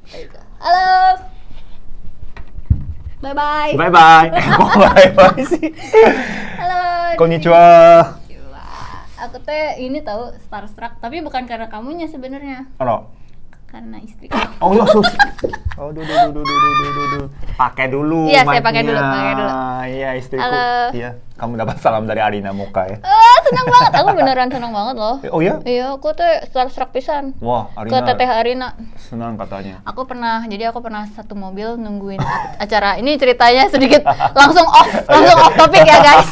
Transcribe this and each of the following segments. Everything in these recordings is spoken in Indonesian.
Halo. Bye bye. Bye bye. Kok bye bye sih? Halo. Konnichiwa. Aku teh ini tahu starstruck, tapi bukan karena kamunya sebenarnya. Halo. Karena istri. Oh, sus. Oh, duh. Pakai dulu. Iya, saya pakai dulu. Iya, istriku. Halo. Iya, kamu dapat salam dari Arina Muka ya. Senang banget. Aku beneran senang banget loh. Oh ya? Iya, aku tuh starstruck pisan. Wah, Ke Arina. Teteh Arina. Senang katanya. Aku pernah satu mobil nungguin acara. Ini ceritanya sedikit langsung off topic ya guys.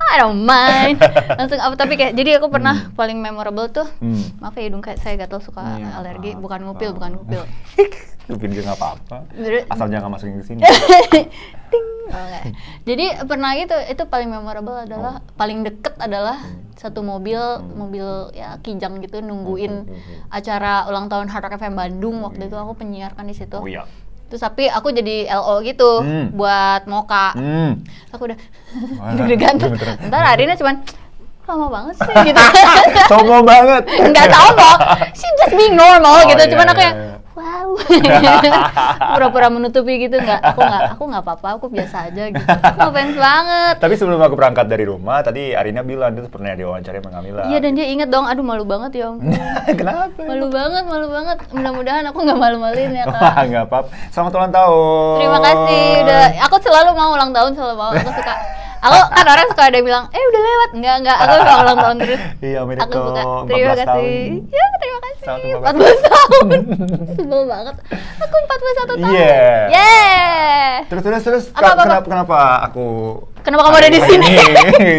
I don't mind. Langsung off topic ya. Jadi aku pernah paling memorable tuh. Maaf ya hidung saya gatal suka alergi. Bukan ngupil. Ngupil juga nggak apa-apa. Asal jangan masukin ke sini. Ting. Jadi pernah itu paling memorable adalah paling deket adalah satu mobil ya kijang gitu nungguin acara ulang tahun Hard Rock FM Bandung. Waktu itu aku penyiarkan di situ. Oh iya. Terus tapi aku jadi LO gitu buat Moka. Aku udah deg-degan. Ntar Arina cuman lama banget sih gitu. Sombong banget. Enggak sombong. She just being normal gitu. Cuman aku yang wow. Pura-pura menutupi gitu. Aku nggak apa-apa, aku biasa aja gitu. Ngefans banget. Tapi sebelum aku berangkat dari rumah, tadi Arina bilang dia pernah diwawancara sama Kamila. Iya, dan dia inget dong. Aduh, malu banget ya. Kenapa? Malu banget. Mudah-mudahan aku nggak malu-maluin ya, Kak. Nggak apa-apa. Selamat ulang tahun. Terima kasih. Aku selalu mau ulang tahun, Aku suka. Aku kan orang suka ada bilang, udah lewat. Enggak. Aku suka ulang tahun terus. Iya, aku suka. Terima kasih. Ya, terima kasih. 14 tahun. Sebel banget. Aku 41 tahun. Yeah. Terus. Kenapa kamu ada di sini?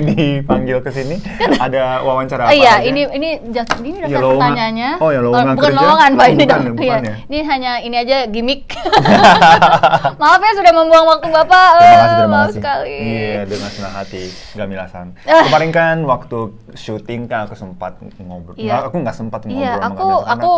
Dipanggil ke sini. Ada wawancara apa? Oh iya, ini dasar pertanyaannya. Oh ya, lowongan bukan kerja. Lowongan, Pak, ini dong. Bukan Iya. ya. Ini hanya ini aja gimmick. Maaf ya sudah membuang waktu Bapak. Terima Maaf kasih. sekali. Iya, dengan senang hati, Gamilasan. Kemarin kan waktu syuting kan aku sempat ngobrol. Iya. Aku nggak sempat ngobrol. Iya, sama aku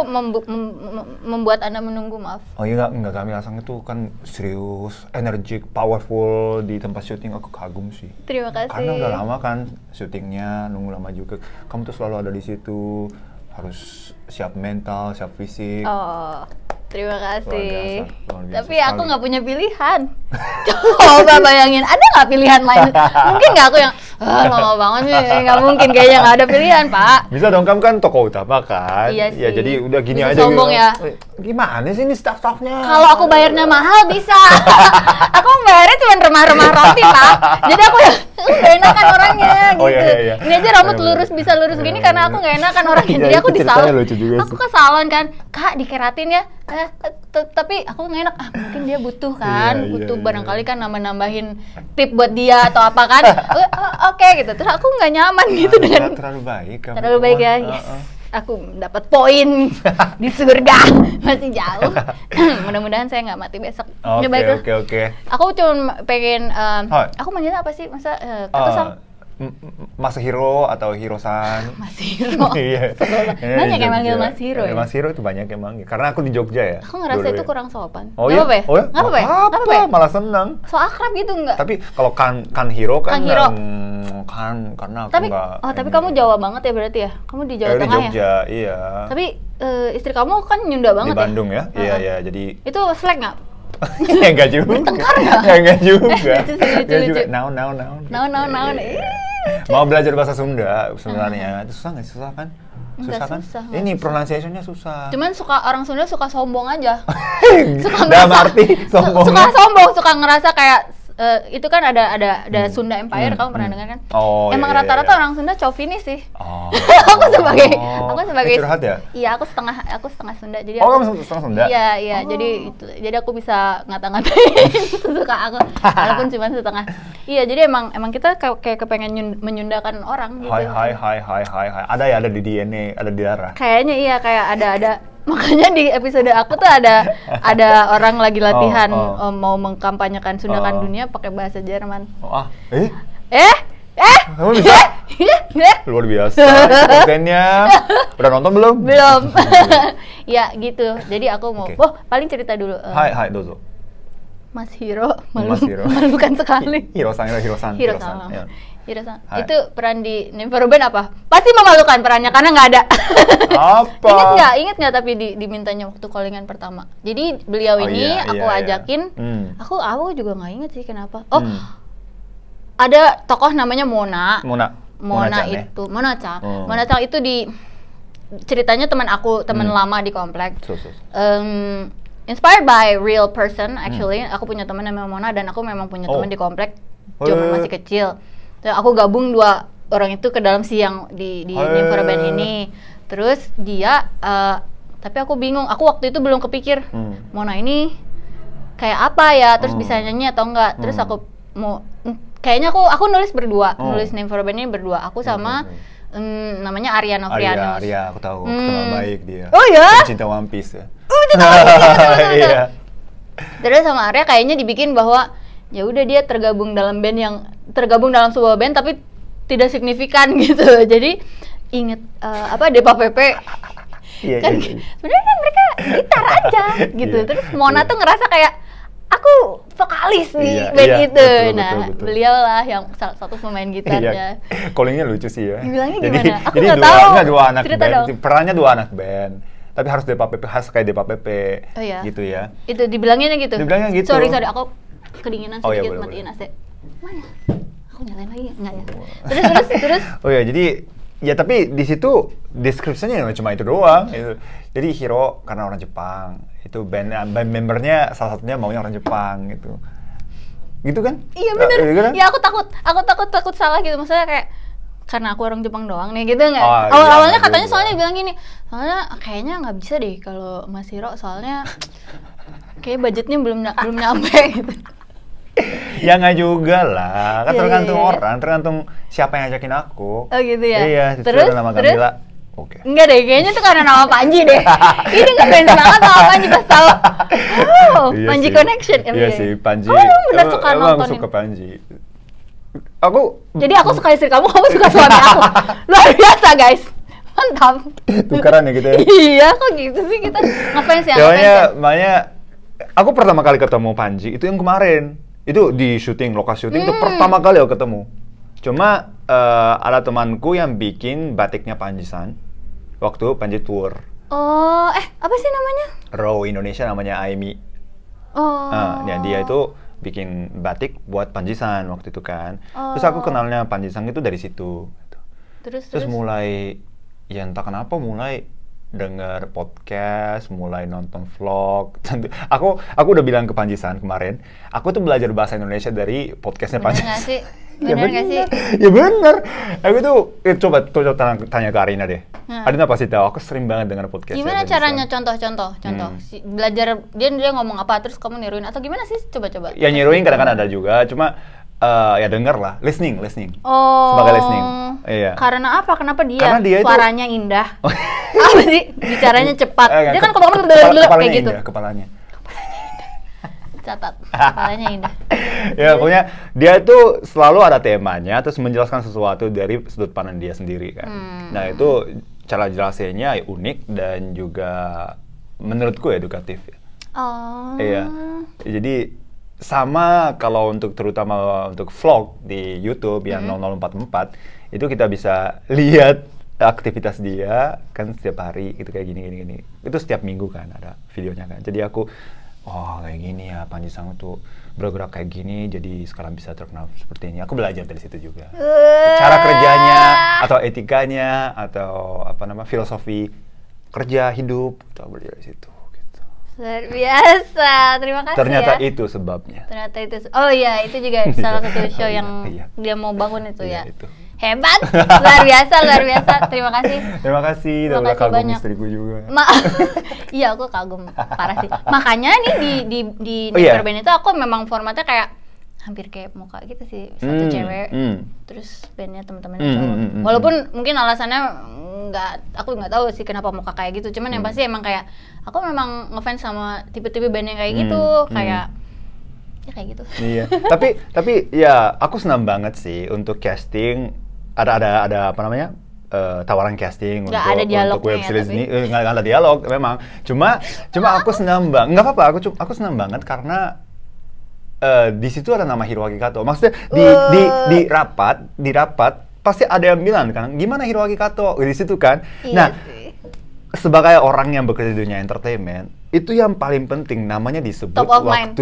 membuat Anda menunggu, maaf. Oh iya, enggak Gamilasan itu kan serius, energik, powerful di tempat syuting. Aku kagum sih. Terima kasih. Karena udah lama kan syutingnya, nunggu lama juga. Kamu tuh selalu ada di situ, harus siap mental, siap fisik. Oh, terima kasih. Luar biasa Tapi sekali. aku nggak punya pilihan. Coba bayangin, ada nggak pilihan lain? Mungkin nggak aku yang lama banget sih, nggak mungkin kayaknya nggak ada pilihan, Pak. Bisa dong, kamu kan tokoh utama kan? Iya Ya sih. jadi udah gini Bisa aja. sombong gitu. ya. Gimana sih ini staff-staffnya? Kalau aku bayarnya mahal bisa. Aku bayarnya cuma remah-remah roti, Pak. Jadi aku yang nggak enakan orangnya gitu. Oh, iya. Ini aja rambut lurus bisa lurus gini karena aku nggak enakan orangnya. Jadi Iya, aku itu di ceritanya salon. lucu juga Aku sih. ke salon kan, Kak dikeratin ya. Tapi aku nggak enak. Mungkin dia butuh kan, Iya, butuh iya. barangkali kan nambahin tip buat dia atau apa kan. Oke gitu. Terus aku nggak nyaman gitu dengan. Terlalu baik kamu. Terlalu baik ya. Yes. Aku dapat poin di surga. Masih jauh. Mudah-mudahan saya nggak mati besok. Ya, baiklah. Oke. Aku cuma pengen Hai. aku manggilnya apa sih? Masa Kata Mas Hiro atau Hirosan. Mas Hiro. Iya. Banyak yang manggil Mas Hiro ya. Mas Hiro itu banyak yang manggil. Karena aku di Jogja ya. Aku ngerasa dulu itu ya. kurang sopan. Oh Nggak iya? apa-apa ya? Oh ya? Nggak apa-apa ya? Nggak apa-apa ya? Malah senang. So akrab gitu nggak? Tapi kalau kan Hiro kan Kang Hiro. karena aku Tapi nggak. tapi kamu Jawa banget ya berarti ya? Kamu di Jawa di Tengah ya? Jogja, iya. Tapi istri kamu kan Nyunda banget di Bandung ya? Heeh. Iya, jadi Itu slang nggak? ya enggak juga. Bertengkar nggak? Ya enggak juga. Lucu. Nggak juga. Naon. Naon. Mau belajar bahasa Sunda sebenarnya. Itu susah nggak sih? Susah kan? Enggak Susah kan? susah, nggak Ini susah. pronunciation-nya susah. Cuman orang Sunda suka sombong aja. Suka Dalam ngerasa- arti sombong. Suka sombong, suka ngerasa kayak itu kan ada Sunda Empire, kamu pernah dengar kan? Oh, Emang iya, rata-rata iya. orang Sunda chauvinis sih. Oh. aku sebagai Curhat ya? Iya, aku setengah Sunda. Jadi Oh, aku, kamu setengah Sunda? Iya, jadi aku bisa ngata-ngatain sesuka aku walaupun cuma setengah. Iya, jadi emang kita kayak kepengen menyundakan orang gitu. Hai. Ada di DNA, ada di darah. Kayaknya iya, kayak ada. Makanya di episode aku tuh ada orang lagi latihan mau mengkampanyekan Sundakan dunia pakai bahasa Jerman. Kamu bisa? Luar biasa. Kontennya. Udah nonton belum? Ya gitu. Jadi aku mau Oke. paling cerita dulu. Hai, dozo. Mas Hiro, Mas Hiro. malukan sekali. Hirosan. Ya. Hiro-san. Itu peran di Never Band apa? Pasti memalukan perannya karena nggak ada. Apa? Ingat nggak tapi dimintanya waktu callingan pertama. Jadi beliau ini aku ajakin. Aku juga nggak inget sih kenapa. Oh, ada tokoh namanya Mona itu, Mona-chan. Mona-chan itu ceritanya teman lama di komplek. Inspired by real person actually. Aku punya teman namanya Mona dan aku memang punya teman di komplek. Cuma masih kecil. Aku gabung 2 orang itu ke dalam yang di Never Band ini. Terus dia, tapi aku bingung. Aku waktu itu belum kepikir Mona ini kayak apa ya. Terus bisa nyanyi atau enggak. Terus aku mau, kayaknya aku nulis berdua, nulis Never Band ini berdua. Aku sama namanya Arya Novrianus. Arya, aku tahu. Kenal baik dia. Oh ya? Cinta One Piece ya. Cinta One Piece, iya. Terus sama Arya kayaknya dibikin bahwa ya udah dia tergabung dalam sebuah band tapi tidak signifikan gitu. Jadi inget Depa Pepe kan sebenarnya kan mereka gitar aja gitu. Terus Mona tuh ngerasa kayak aku vokalis di band itu. Betul. Beliau lah yang salah satu pemain gitarnya. Callingnya lucu sih ya. Bilangnya gimana? Aku jadi nggak tahu. Dua anak band. Perannya 2 anak band. Tapi harus Depa Pepe, harus kayak Depa Pepe. Oh, iya. Gitu ya. Itu dibilanginnya gitu. Sorry, aku kedinginan sedikit, matiin AC. Mana? Aku nyalain lagi enggak ya? Terus. Oh ya, jadi ya tapi di situ deskripsinya cuma itu doang. Jadi Hiro karena orang Jepang, itu band membernya salah satunya maunya orang Jepang gitu. Gitu kan? Iya benar. Gitu kan? Ya aku takut salah gitu. Maksudnya kayak karena aku orang Jepang doang nih gitu nggak? Oh, Awalnya katanya soalnya bilang gini, soalnya kayaknya nggak bisa deh kalau Mas Hiro soalnya kayak budgetnya belum nyampe gitu. Ya nggak juga lah, kan tergantung orang, tergantung siapa yang ajakin aku. Oh gitu ya? Iya, terus nama Kamila. Oke. Enggak deh, kayaknya tuh karena nama Panji deh. Ini ngefans banget sama Panji pas tahu. Iya Panji sih. Connection. Iya sih, Panji. Benar suka nontonin. Aku suka Panji. Jadi aku suka istri kamu suka suami aku. Luar biasa guys. Mantap. Tukeran ya gitu ya? Iya, kok gitu sih kita ngefans ya. Makanya aku pertama kali ketemu Panji itu yang kemarin. Itu di lokasi syuting itu pertama kali aku ketemu. Cuma ada temanku yang bikin batiknya Panji-san waktu Panji tour. Oh, apa sih namanya? Raw Indonesia namanya Aimi. Oh. Ya dia itu bikin batik buat Panji-san waktu itu kan. Terus aku kenalnya Panji-san itu dari situ. Terus mulai ya entah kenapa mulai dengar podcast, mulai nonton vlog. Aku udah bilang ke Panji-san kemarin, aku tuh belajar bahasa Indonesia dari podcastnya Panji-san. Bener nggak sih? Ya bener. Aku tuh coba tanya ke Arina deh. Arina pasti tahu. Aku sering banget dengar podcast. Gimana caranya? Contoh. Belajar dia ngomong apa terus kamu niruin atau gimana sih? Coba. Ya niruin kadang-kadang ada juga. Cuma ya denger lah, listening. Oh. Sebagai listening. Iya. Karena apa? Kenapa dia? Karena dia suaranya indah. Apa sih? Bicaranya cepat. Dia kan kayak gitu. Kepalanya. Catat. Kepalanya indah. Ya pokoknya dia tuh selalu ada temanya, terus menjelaskan sesuatu dari sudut pandang dia sendiri kan. Nah itu cara jelasinnya unik dan juga menurutku edukatif. Oh. Iya. Jadi sama kalau terutama untuk vlog di YouTube yang 0044 itu kita bisa lihat aktivitas dia kan setiap hari gitu kayak gini. Itu setiap minggu kan ada videonya kan. Jadi aku kayak gini ya Panji-san tuh bergerak kayak gini jadi sekarang bisa terkenal seperti ini. Aku belajar dari situ juga. Cara kerjanya atau etikanya atau filosofi kerja hidup kita belajar dari situ. Luar biasa, terima kasih. Ternyata itu sebabnya. Oh iya, itu juga salah satu show yang dia mau bangun itu ya. Itu. Hebat, luar biasa. Terima kasih. Terima kasih, udah kagum banyak. Istriku juga. Iya, aku kagum parah sih. Makanya nih di Never Band itu aku memang formatnya kayak hampir kayak muka gitu sih, satu cewek, terus bandnya teman-temannya cowok. Walaupun mungkin alasannya aku nggak tahu sih kenapa muka kayak gitu. Cuman yang pasti emang kayak aku memang ngefans sama tipe-tipe band yang kayak gitu, kayak ya kayak gitu. Iya. tapi ya aku senang banget sih untuk casting ada tawaran casting untuk web series ini nggak ada dialog memang. Cuma aku senang banget. Nggak apa-apa. Aku senang banget karena di situ ada nama Hiroaki Kato. Maksudnya di rapat pasti ada yang bilang kan, gimana Hiroaki Kato di situ kan. Iya Nah, sih. sebagai orang yang bekerja di dunia entertainment, itu yang paling penting namanya disebut Top of mind.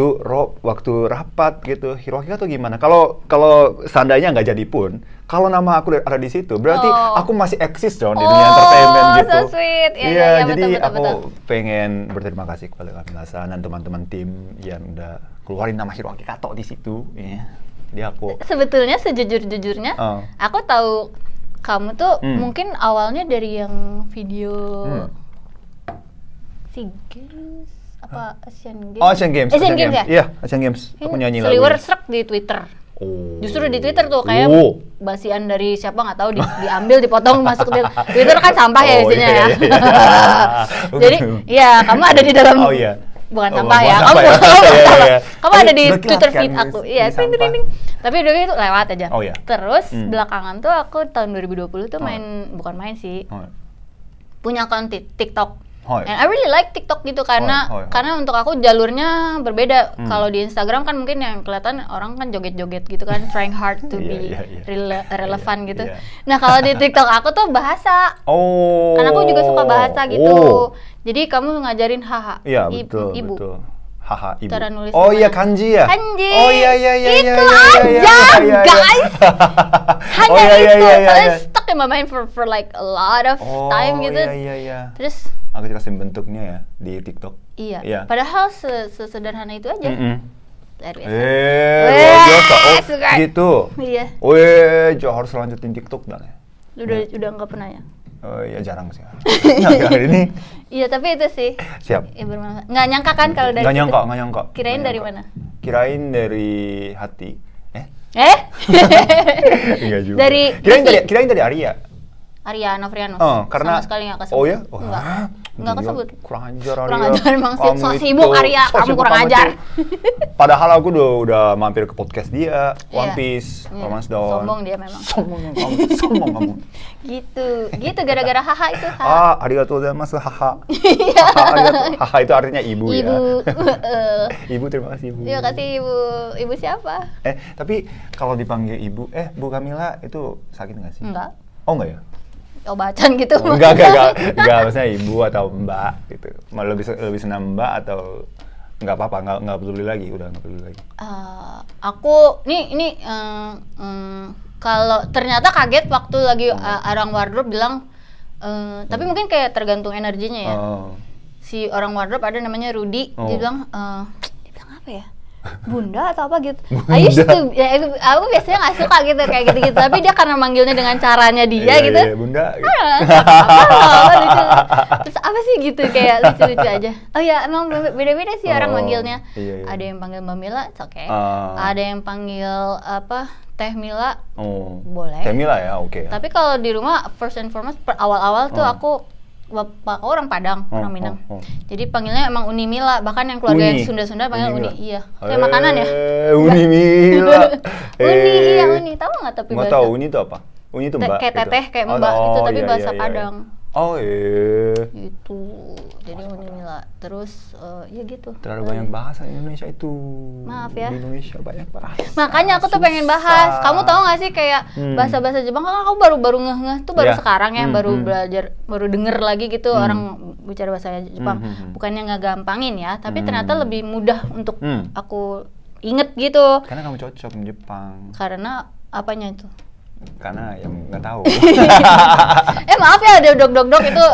waktu rapat gitu. Hiroaki Kato gimana? Kalau seandainya nggak jadi pun, kalau nama aku ada di situ, berarti aku masih eksis dong di dunia entertainment gitu. So sweet. Iya, Iya, jadi betul, aku betul. pengen berterima kasih kepada Kamila San dan teman-teman tim yang udah keluarin nama Hiroaki Kato di situ. Iya. Jadi aku Sebetulnya sejujur-jujurnya, aku tahu kamu tuh mungkin awalnya dari yang video SEA Games apa Asian Games? Oh, Asian Games. Asian Games ya? Iya, Asian Games. Aku nyanyi lagu. Seliwer serak di Twitter. Oh. Justru di Twitter tuh kayak basian dari siapa nggak tahu diambil dipotong masuk di Twitter kan sampah ya isinya ya. Jadi ya kamu ada di dalam bukan sampah ya. Kamu ada di Twitter feed aku. Iya, ting. Tapi dulu itu lewat aja. Oh, iya. Terus belakangan tuh aku tahun 2020 tuh bukan main sih. Punya akun TikTok. And I really like TikTok gitu karena untuk aku jalurnya berbeda. Kalau di Instagram kan mungkin yang kelihatan orang kan joget-joget gitu kan, trying hard to be relevant gitu. Nah, kalau di TikTok aku tuh bahasa. Karena aku juga suka bahasa gitu. Jadi kamu ngajarin haha. Iya, betul. Ibu. Betul. Haha, ibu. Cara nulis. Oh iya, kanji ya? Kanji. Oh iya. Itu aja, guys. Hanya itu. Soalnya stuck in my mind for like a lot of time gitu. Iya. Terus aku jelasin bentuknya ya di TikTok. Iya. Padahal sesederhana itu aja. Luar biasa. suka. Gitu. Iya. Harus lanjutin TikTok dan ya. Udah nggak pernah ya? Oh iya, jarang sih. Hari ini. Iya, tapi itu sih. Siap. Ya, bermanfaat. Nggak nyangka kan kalau dari Nggak nyangka. Kirain dari mana? Kirain dari hati. Enggak juga. Kirain dari Arya Novrianus. Karena sama sekali nggak kesebut. Oh ya? Nggak kesebut. Kurang ajar Arya. Kurang ajar emang sih. So sibuk Arya, kamu kurang ajar. Padahal aku udah mampir ke podcast dia, One Piece, Romance Dawn. Sombong dia memang. Sombong kamu. Gitu gara-gara haha itu. Arigatou gozaimasu haha. Haha itu artinya ibu ya. Ibu, terima kasih ibu. Terima kasih ibu. Ibu siapa? Tapi kalau dipanggil ibu, Bu Kamila itu sakit nggak sih? Enggak. Oh enggak ya? Obatan gitu. Enggak, maksudnya ibu atau mbak gitu. Lebih senang mbak atau nggak apa-apa, nggak peduli lagi, udah nggak peduli lagi. Aku ini kalau ternyata kaget waktu lagi orang wardrobe bilang, tapi mungkin kayak tergantung energinya ya. Si orang wardrobe ada namanya Rudy, dia bilang apa ya? Bunda atau apa gitu. Aku biasanya nggak suka gitu kayak gitu-gitu, tapi dia karena manggilnya dengan caranya dia gitu. Iya, Bunda. Lucu. Terus apa sih gitu kayak lucu-lucu aja. Oh ya, emang beda-beda sih orang manggilnya. Iya. Ada yang panggil Mbak Mila, oke. Ada yang panggil Teh Mila. Boleh. Teh Mila ya, oke. Tapi kalau di rumah first and foremost awal-awal tuh bapak orang Padang, orang Minang. Jadi panggilnya emang Uni Mila, bahkan yang keluarga yang Sunda-Sunda panggil Uni. Iya. Kayak makanan ya. Uni Mila. Uni. Tahu nggak tapi bahasa? Nggak tahu Uni itu apa? Uni itu mbak. Kayak teteh, kayak mbak itu tapi bahasa Padang. Oh iya. Gitu. Jadi Uni Mila. Terus ya gitu. Terlalu banyak bahasa Indonesia itu. Maaf ya. Di Indonesia banyak bahasa. Makanya aku tuh pengen bahas. Kamu tahu nggak sih kayak bahasa-bahasa Jepang kan aku baru ngeh tuh baru sekarang ya, baru belajar, baru denger lagi gitu orang bicara bahasa Jepang. Bukannya nggak gampangin ya, tapi ternyata lebih mudah untuk aku inget gitu. Karena kamu cocok di Jepang. Karena apanya itu? Karena yang nggak tahu. Maaf ya, ada dog itu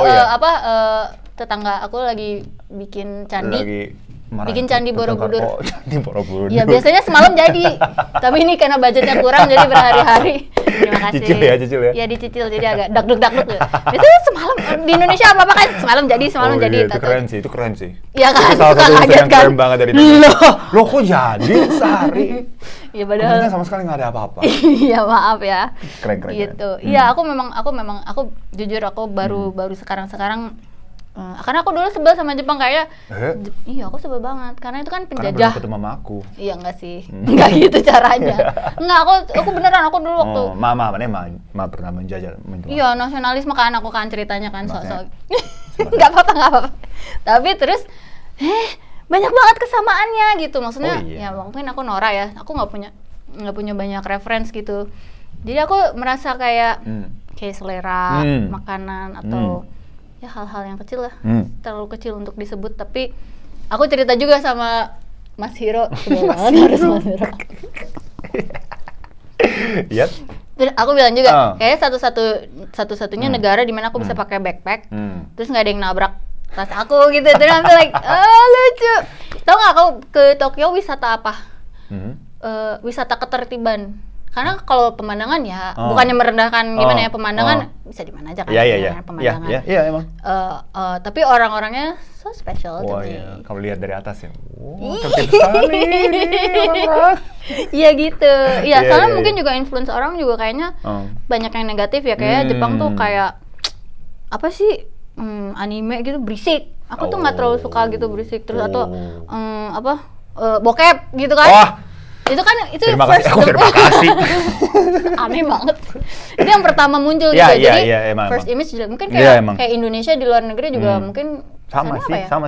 tetangga aku lagi bikin candi. Bikin candi Borobudur. Candi Borobudur. Ya biasanya semalam jadi. Tapi ini karena budgetnya kurang jadi berhari-hari. Terima kasih. Cicil ya. Ya dicicil jadi agak dakduk. Biasanya semalam di Indonesia apa kan semalam jadi. Itu keren sih. Iya kan. Salah satu yang keren banget dari Indonesia. Loh kok jadi sehari? Iya padahal sama sekali nggak ada apa-apa. Iya maaf ya. Keren. Gitu. Iya aku jujur aku baru sekarang karena aku dulu sebel sama Jepang kayak iya aku sebel banget karena itu kan penjajah. Karena belum ketemu sama aku. Iya enggak sih. Enggak gitu caranya. Enggak, aku beneran aku dulu waktu Ma pernah menjajah. Iya, nasionalisme kan aku kan ceritanya kan sok-sok. Enggak apa-apa. Tapi terus banyak banget kesamaannya gitu. Maksudnya Oh, iya. ya mungkin aku norak ya, aku nggak punya banyak reference gitu. Jadi aku merasa kayak kayak selera makanan atau ya hal-hal yang kecil lah, terlalu kecil untuk disebut. Tapi aku cerita juga sama Mas Hiro, sudah banget harus Mas Hiro. Iya. Aku bilang juga, kayak satu-satunya negara di mana aku bisa pakai backpack, terus nggak ada yang nabrak tas aku gitu. Terus aku like, lucu. Tau nggak aku ke Tokyo wisata apa? Wisata ketertiban. Karena kalau pemandangan ya, bukannya merendahkan gimana ya, pemandangan bisa di mana aja kan, pemandangan. Iya, emang. Tapi orang-orangnya so special to me. Iya. Kalau lihat dari atas ya, cantik sekali ini orang. Iya gitu. Iya, Iya, soalnya iya, mungkin iya. juga influence orang juga kayaknya banyak yang negatif ya, kayak Jepang tuh kayak apa sih, anime gitu berisik. Aku tuh nggak terlalu suka gitu berisik, terus atau bokep gitu kan. Wah. Itu kan itu Terima kasih. Aneh banget. Itu yang pertama muncul Iya, gitu. iya, Jadi iya, emang. first image mungkin Iya, kayak emang. kayak Indonesia di luar negeri juga mungkin Sama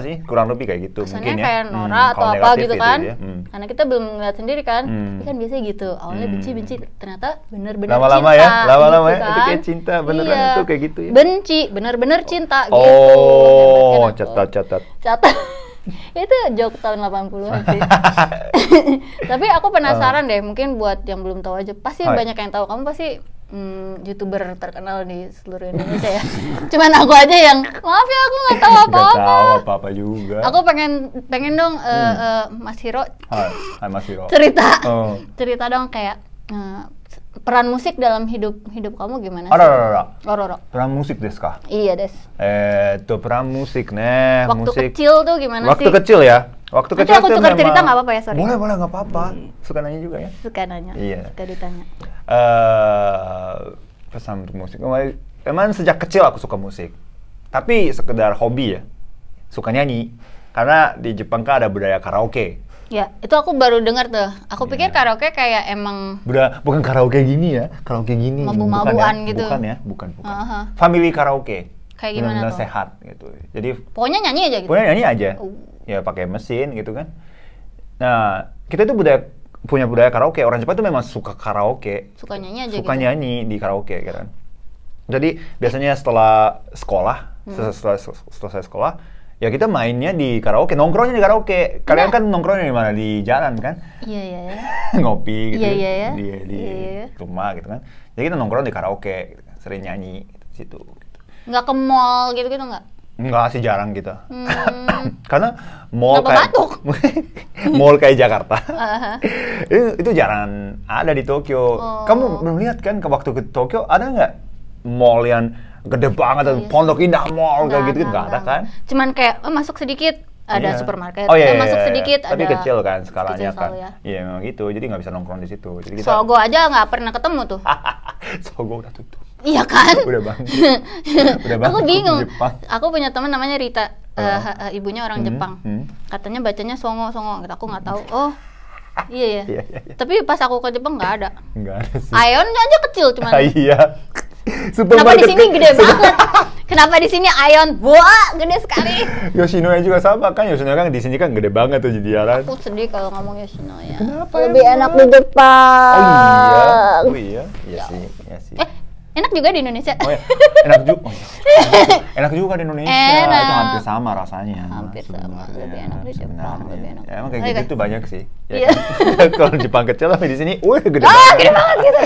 sih, kurang lebih kayak gitu kesannya mungkin ya. kayak Nora atau Kalau apa negatif gitu itu kan. ya. Karena kita belum ngeliat sendiri kan. Tapi kan biasanya gitu. Awalnya benci, ternyata bener-bener Lama-lama cinta. ya, lama-lama gitu ya. Itu kan. kayak cinta beneran Iya. itu kayak gitu ya. Benci, bener-bener cinta gitu. Oh, Hebat kan aku. catat. Itu joke tahun 80-an sih. Tapi aku penasaran deh, mungkin buat yang belum tahu aja, pasti banyak yang tahu. Kamu pasti YouTuber terkenal di seluruh Indonesia ya. Cuman aku aja yang, maaf ya aku nggak tahu apa-apa. Nggak tahu apa-apa juga. Aku pengen dong Mas Hiro Hai Mas Hiro. cerita dong kayak peran musik dalam hidup kamu gimana sih? Ora. Peran musik desu ka? Iya des. Peran musik nih. Waktu musik. kecil tuh gimana sih? Waktu kecil ya. Waktu Nanti kecil aku tuh tukar cerita memang- nggak apa-apa ya, sorry. Boleh nggak apa-apa. Suka nanya juga ya. Suka nanya, Iya. suka ditanya. Pesan untuk musik. Emang sejak kecil aku suka musik. Tapi sekedar hobi ya. Suka nyanyi. Karena di Jepang kan ada budaya karaoke. Ya, itu aku baru dengar tuh. Aku pikir karaoke kayak emang Bukan karaoke gini ya. Karaoke gini. Mabu-mabuan bukan ya. gitu. Bukan ya, bukan. Aha. Family karaoke. Kayak gimana Benar-benar tuh? sehat gitu. Jadi pokoknya nyanyi aja gitu. pokoknya nyanyi aja. Oh. Ya pakai mesin gitu kan. Nah, kita tuh punya budaya karaoke. Orang Jepang tuh memang suka karaoke. Suka nyanyi aja Suka gitu. nyanyi di karaoke kan. Jadi biasanya setelah sekolah, setelah selesai sekolah, ya kita mainnya di karaoke, nongkrongnya di karaoke. Kalian kan nongkrongnya di mana? Di jalan kan? Iya, iya, iya. Ngopi gitu. Iya, iya, Di iya. rumah gitu kan. Jadi kita nongkrong di karaoke, gitu kan. Sering nyanyi gitu, di situ. Nggak ke mall gitu-gitu nggak? Enggak sih, jarang kita. Karena mall Kenapa batuk? mall kayak Jakarta. Aha. itu jarang ada di Tokyo. Oh. Kamu belum lihat kan ke waktu ke Tokyo ada nggak mall yang gede banget atau Iya. Pondok Indah Mall kayak gitu nggak ada kan? Cuman kayak masuk sedikit ada Iya. supermarket. Oh iya, Masuk iya, sedikit tapi ada. kecil kan skalanya kecil kan. selalu ya. Iya memang gitu. Jadi nggak bisa nongkrong di situ. Jadi kita Sogo aja nggak pernah ketemu tuh. Sogo udah tutup. Iya kan? Udah bang. Udah bang. Aku bingung. Jepang. Aku punya teman namanya Rita. Ibunya orang Jepang. Katanya bacanya songo. Gitu. Aku nggak tahu. Oh, iya ya. Iya. Tapi pas aku ke Jepang nggak ada. Enggak ada sih. Ion aja kecil cuman. Iya. Kenapa di sini gede banget? Kenapa di sini Ion? Wah, gede sekali. Yoshinoya juga sama kan. Yoshinoya kan di sini kan gede banget tuh jadian. Aku sedih kalau ngomong Yoshinoya. Kenapa Lebih emang? enak di Jepang. Oh iya. Iya sih. Iya sih. Enak juga di Indonesia. Oh ya, enak juga. Oh, iya. Enak juga di Indonesia. Enak. Itu hampir sama rasanya. Hampir sama. sebenarnya. Lebih enak di Jepang, Sebenarnya. lebih enak. Ya, emang kayak Oke. gitu tuh banyak sih. Ya Iya. kan? Kalau Jepang kecil tapi di sini, gede Ah, banget. gede banget gitu.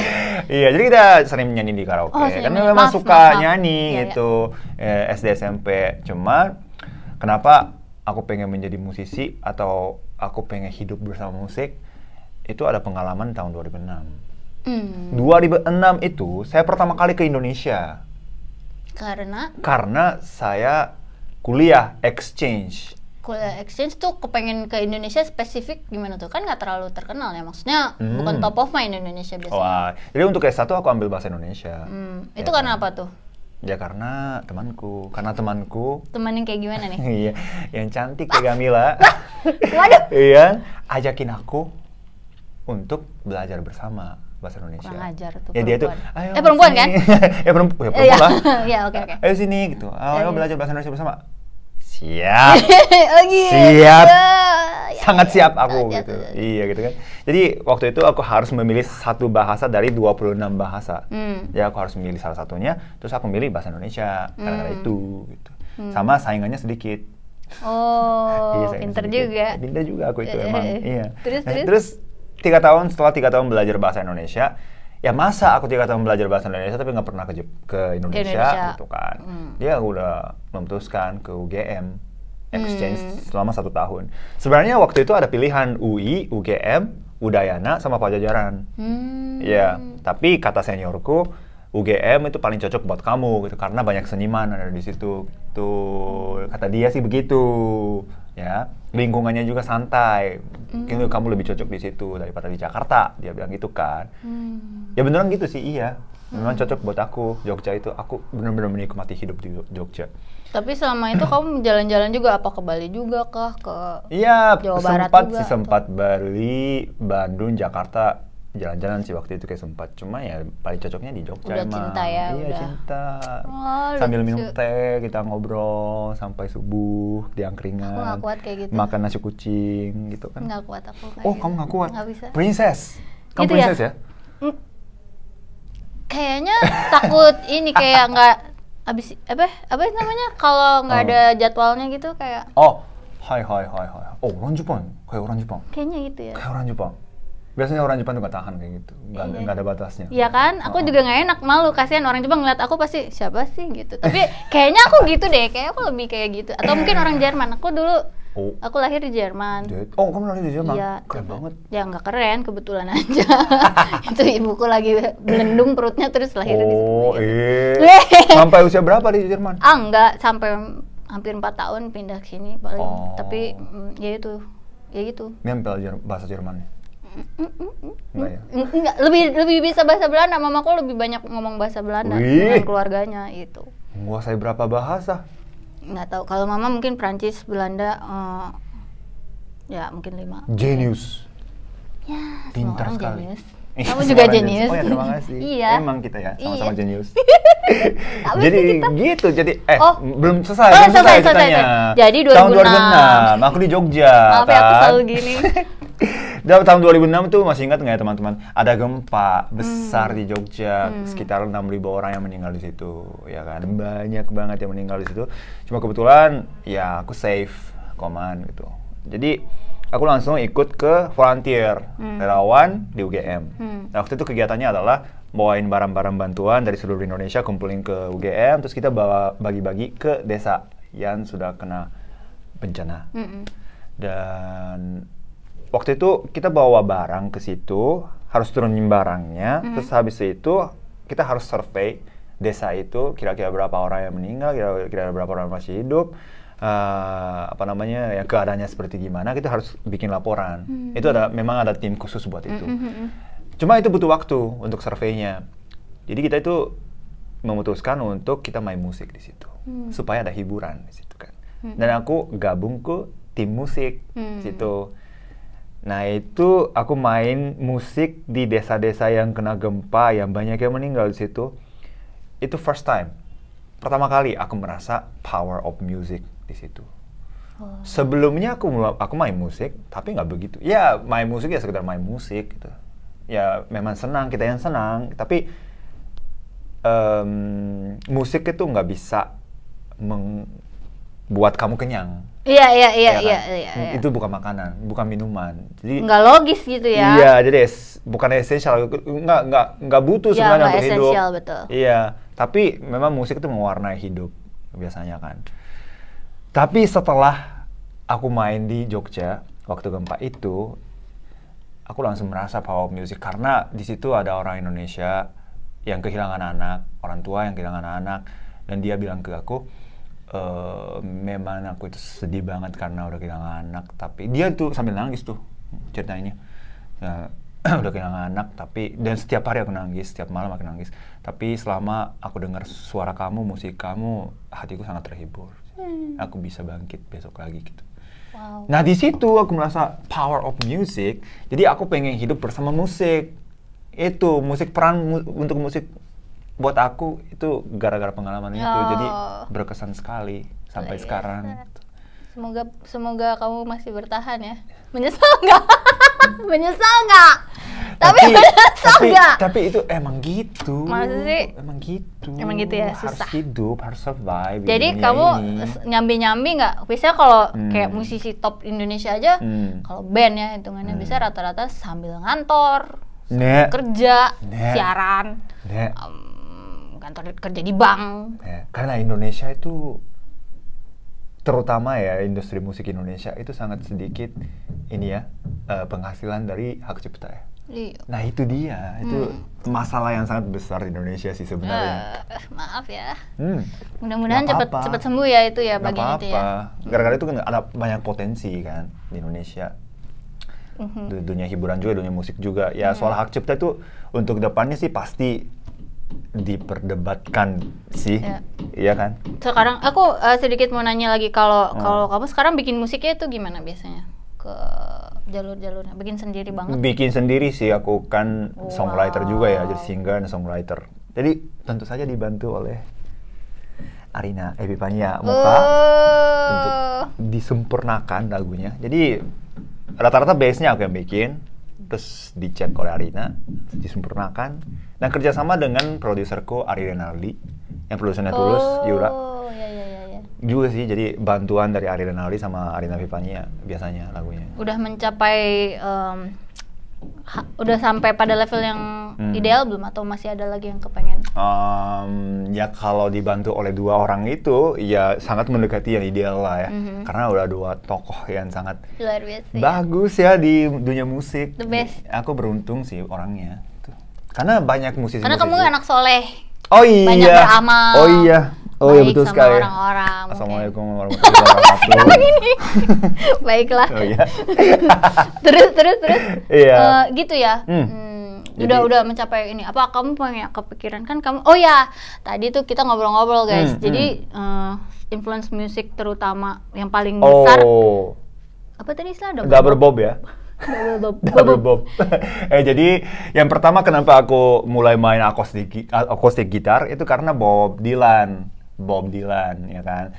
Iya, jadi kita sering nyanyi di karaoke. Oh, sering Karena nyanyi. memang Maaf, suka maaf. nyanyi Iya, gitu. SD SMP. Cuma kenapa aku pengen menjadi musisi atau aku pengen hidup bersama musik? Itu ada pengalaman tahun 2006. 2006 itu saya pertama kali ke Indonesia. Karena saya kuliah exchange. Kuliah exchange tuh kepengen ke Indonesia spesifik gimana tuh? Kan nggak terlalu terkenal ya, maksudnya bukan top of mind Indonesia biasanya. Wah, jadi untuk S1 aku ambil bahasa Indonesia. Itu Ya karena kan? apa tuh? Ya karena temanku. Teman yang kayak gimana nih? Iya, yang cantik kayak Gamila. Waduh. Iya, ajakin aku untuk belajar bersama bahasa Indonesia. Kurang ajar tuh Ya dia tuh, perempuan. ayo Perempuan sini. kan? Ya perempuan lah. Iya, oke. Ayo sini gitu. Ayo Iya. belajar bahasa Indonesia bersama. Siap. Oh gitu. Siap. sangat siap aku Sangat gitu. siap. Iya gitu kan. Jadi waktu itu aku harus memilih satu bahasa dari 26 bahasa. Ya aku harus memilih salah satunya, terus aku milih bahasa Indonesia karena itu gitu. Sama saingannya sedikit. Oh, Saingannya pinter sedikit. juga. Pinter juga aku itu emang. Iya. Terus? 3 tahun, setelah 3 tahun belajar bahasa Indonesia, ya masa aku 3 tahun belajar bahasa Indonesia tapi nggak pernah ke Indonesia gitu kan. Dia udah memutuskan ke UGM exchange selama 1 tahun. Sebenarnya waktu itu ada pilihan UI, UGM, Udayana sama Pajajaran. Ya, tapi kata seniorku UGM itu paling cocok buat kamu gitu karena banyak seniman ada di situ. Tuh kata dia sih begitu. Ya, lingkungannya juga santai. Mungkin kamu lebih cocok di situ daripada di Jakarta. Dia bilang gitu kan. Ya beneran gitu sih, iya. Memang cocok buat aku. Jogja itu aku benar-benar menikmati hidup di Jogja. Tapi selama itu kamu jalan-jalan juga apa ke Bali juga kah? Ke Iya, Jawa Barat juga, sempat Bali, Bandung, Jakarta. Jalan-jalan sih waktu itu kayak sempat. Cuma ya paling cocoknya di Jogja Udah emang. cinta ya, Iya, udah. cinta. Oh, Sambil lucu. minum teh, kita ngobrol sampai subuh di angkringan. Aku nggak kuat kayak gitu. Makan nasi kucing gitu kan. Nggak kuat aku kayak Oh, gitu. kamu nggak kuat? Nggak bisa. Princess. Kamu Gitu princess ya? Kayaknya takut ini kayak nggak abis apa namanya kalau nggak ada jadwalnya gitu kayak Oh, hai. Oh, orang Jepang. Kayak orang Jepang. kayaknya gitu ya. Kayak orang Jepang. Biasanya orang Jepang tuh nggak tahan kayak gitu. Nggak ada batasnya. Iya kan, aku juga nggak enak, malu, kasihan orang Jepang ngeliat aku pasti siapa sih gitu. Tapi kayaknya aku gitu deh, kayak aku lebih kayak gitu. Atau mungkin orang Jerman, aku dulu aku lahir di Jerman. Oh, kamu lahir di Jerman? Iya, Keren banget. Ya nggak keren, kebetulan aja. Itu ibuku lagi belendung perutnya terus lahir di situ. Oh, sampai usia berapa di Jerman? Enggak, sampai hampir 4 tahun pindah ke sini paling. Tapi ya gitu. Nempel bahasa Jermannya? Enggak ya? Enggak, lebih bisa bahasa Belanda. Mamaku lebih banyak ngomong bahasa Belanda dengan keluarganya itu. Menguasai berapa bahasa? Nggak tahu. Kalau mama mungkin Prancis, Belanda, ya mungkin 5. Genius. Ya, pintar semua orang sekali. jenius. Kamu juga jenius. Oh ya, terima kasih. Iya. Emang kita ya sama-sama jenius. Jadi gitu. Jadi belum Oh, selesai. ceritanya. Jadi 2006. Tahun 2006, aku di Jogja. Maaf ya, aku selalu gini. Tahun 2006 tuh masih ingat nggak ya teman-teman? Ada gempa besar di Jogja, sekitar 6.000 orang yang meninggal di situ, ya kan? Banyak banget yang meninggal di situ. Cuma kebetulan ya aku safe, aman gitu. Jadi aku langsung ikut ke volunteer, relawan di UGM. Nah, waktu itu kegiatannya adalah bawain barang-barang bantuan dari seluruh Indonesia, kumpulin ke UGM, terus kita bawa bagi-bagi ke desa yang sudah kena bencana. Dan waktu itu kita bawa barang ke situ, harus turunin barangnya, terus habis itu kita harus survei desa itu, kira-kira berapa orang yang meninggal, kira-kira berapa orang yang masih hidup, ya keadaannya seperti gimana, kita harus bikin laporan. Itu memang ada tim khusus buat itu. Cuma itu butuh waktu untuk surveinya. Jadi kita itu memutuskan untuk kita main musik di situ, supaya ada hiburan di situ kan. Dan aku gabung ke tim musik di situ. Nah itu aku main musik di desa-desa yang kena gempa, yang banyak yang meninggal di situ. Itu first time, pertama kali aku merasa power of music di situ. Sebelumnya aku main musik, tapi nggak begitu. Ya main musik ya sekedar main musik gitu. Ya memang senang, kita yang senang. Tapi musik itu nggak bisa membuat kamu kenyang. Iya. Itu bukan makanan, bukan minuman. Jadi nggak logis gitu ya. Iya, jadi bukan esensial, nggak butuh sebenarnya untuk hidup. Esensial, betul. Iya, tapi memang musik itu mewarnai hidup biasanya kan. Tapi setelah aku main di Jogja waktu gempa itu, aku langsung merasa power music karena di situ ada orang Indonesia yang kehilangan anak, orang tua yang kehilangan anak, dan dia bilang ke aku, memang aku itu sedih banget karena udah kehilangan anak, tapi dia tuh sambil nangis tuh ceritanya. Udah kehilangan anak, dan setiap hari aku nangis, setiap malam aku nangis. Tapi selama aku dengar suara kamu, musik kamu, hatiku sangat terhibur. Aku bisa bangkit besok lagi gitu. Wow. Nah di situ aku merasa power of music. Jadi aku pengen hidup bersama musik. Itu peran untuk musik buat aku itu gara-gara pengalaman itu. Jadi berkesan sekali sampai sekarang. Semoga kamu masih bertahan ya. Menyesal nggak? Menyesal nggak? Tapi menyesal nggak? Tapi itu emang gitu. Masa sih? Emang gitu. Emang gitu ya, Harus susah. hidup, harus survive. Jadi di dunia kamu ini. nyambi nggak? Biasanya kalau kayak musisi top Indonesia aja, kalau band ya hitungannya bisa rata-rata sambil ngantor, Nek. kerja, Nek. siaran, Nek. kantor kerja di bank. Ya, karena Indonesia itu terutama ya industri musik Indonesia itu sangat sedikit ini ya penghasilan dari hak cipta ya. Iya. Nah itu dia, itu masalah yang sangat besar di Indonesia sih sebenarnya. Maaf ya. Nggak Mudah-mudahan apa-apa. cepat sembuh ya itu ya Nggak bagian itu ya. apa-apa. Gara-gara itu kan ada banyak potensi kan di Indonesia. Dunia hiburan juga, dunia musik juga. Ya soal hak cipta itu untuk depannya sih pasti diperdebatkan sih, iya kan? Sekarang aku sedikit mau nanya lagi kalau kamu sekarang bikin musiknya itu gimana biasanya ke jalur-jalurnya? Bikin sendiri banget? Bikin sendiri sih, aku kan songwriter juga ya, jadi singer dan songwriter. Jadi tentu saja dibantu oleh Arina Epifania Moka untuk disempurnakan lagunya. Jadi rata-rata bass-nya aku yang bikin, terus dicek oleh Arina, disempurnakan, dan kerjasama dengan produserku Ari Renaldi yang produsernya Tulus, Yura. Ya. Juga sih, jadi bantuan dari Ari Renaldi sama Arina Epifania biasanya lagunya. Udah mencapai udah sampai pada level yang ideal belum atau masih ada lagi yang kepengen? Ya kalau dibantu oleh dua orang itu ya sangat mendekati yang ideal lah ya, karena udah dua tokoh yang sangat Luar biasa. bagus ya di dunia musik. The best. Aku beruntung sih orangnya, karena banyak musisi. Karena kamu anak soleh. Oh iya. Banyak beramal. Oh iya. Oh iya betul sama sekali. Orang-orang. Assalamualaikum warahmatullahi wabarakatuh. Baiklah. Oh iya. terus. Iya. Gitu ya. Udah mencapai ini. Apa kamu punya kepikiran kan kamu? Oh ya, tadi tuh kita ngobrol-ngobrol guys. Jadi influence musik terutama yang paling besar. Apa tadi istilah? Double bob ya. Double bob. Jadi yang pertama kenapa aku mulai main akustik gitar itu karena Bob Dylan ya kan.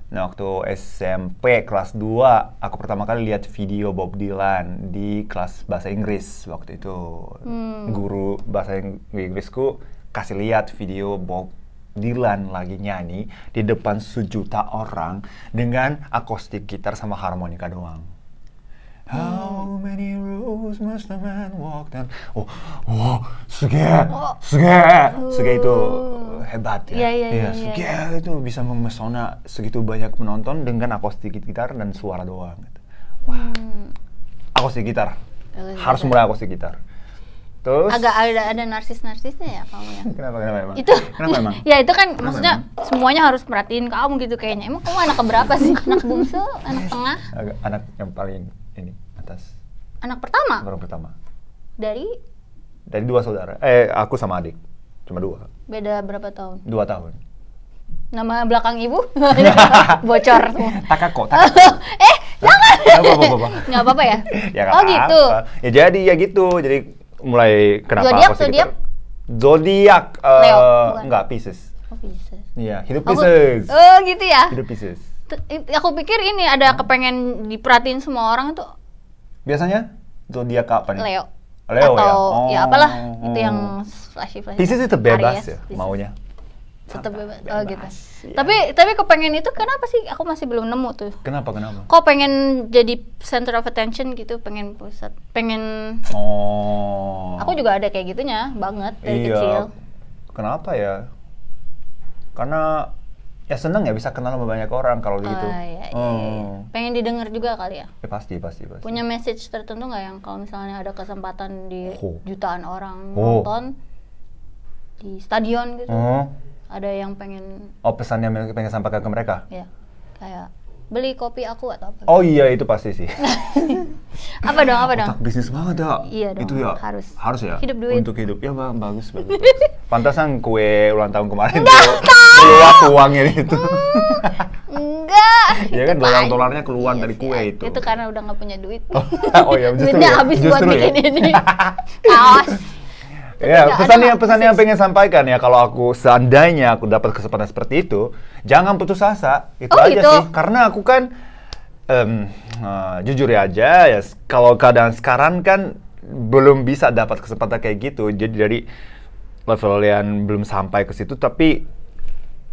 Nah waktu SMP kelas 2 aku pertama kali lihat video Bob Dylan di kelas bahasa Inggris waktu itu. Guru bahasa Inggrisku kasih lihat video Bob Dylan lagi nyanyi di depan sejuta orang dengan akustik gitar sama harmonika doang. How many roads must a man walk down? Suge itu hebat ya. Iya. Suge itu bisa memesona segitu banyak penonton dengan akustik gitar dan suara doang. Akustik gitar. Harus mulai akustik gitar. Terus agak ada narsis-narsisnya ya kamu ya. Kenapa emang? Kenapa emang? Ya itu kan maksudnya semuanya harus perhatiin kamu gitu kayaknya. Emang kamu anak keberapa sih? Anak bungsu, anak tengah? Anak yang paling ini atas. Anak pertama? Orang pertama. Dari 2 saudara. Aku sama adik. Cuma 2. Beda berapa tahun? 2 tahun. Nama belakang ibu? Bocor semua. Takako. Jangan. Nggak apa-apa ya? Ya oh gitu. Ya jadi ya gitu. Jadi mulai kenapa Zodiak Leo, enggak Pisces. Oh, Pisces. Iya, hidup Pisces. Oh, gitu ya. Hidup Pisces. Aku pikir ini ada kepengen diperhatiin semua orang tuh. Biasanya zodiak apa nih? Leo. Leo atau ya. Ya apalah itu yang flashy. Pisces itu bebas ya maunya. Tetap bebas. Oh gitu. Ya. Tapi kepengen itu kenapa sih? Aku masih belum nemu tuh. Kenapa? Kok pengen jadi center of attention gitu, pengen pusat, pengen. Aku juga ada kayak gitunya banget dari kecil. Kenapa ya? Karena ya seneng ya bisa kenal sama banyak orang kalau gitu. Iya. Pengen didengar juga kali ya? Pasti. Punya message tertentu nggak yang kalau misalnya ada kesempatan di jutaan orang nonton di stadion gitu? Ada yang pengen? Pesan yang pengen sampaikan ke mereka? Iya, kayak beli kopi aku atau apa? Oh iya itu pasti sih. Apa dong? Otak bisnis banget ya. Iya dong. Itu ya harus ya. Hidup duit. Untuk hidup ya bagus. Pantasan kue ulang tahun kemarin tuh keluar uangnya itu. Enggak. Ya kan dolarnya keluar dari kue itu. Itu karena udah nggak punya duit. Oh iya justru. Duitnya habis buat bikin ini. Kaos. Ya, pesan yang pengen sampaikan ya kalau aku seandainya aku dapat kesempatan seperti itu, jangan putus asa. Itu aja gitu? sih. Karena aku kan jujur aja ya, kalau keadaan sekarang kan belum bisa dapat kesempatan kayak gitu. Jadi dari level yang belum sampai ke situ, tapi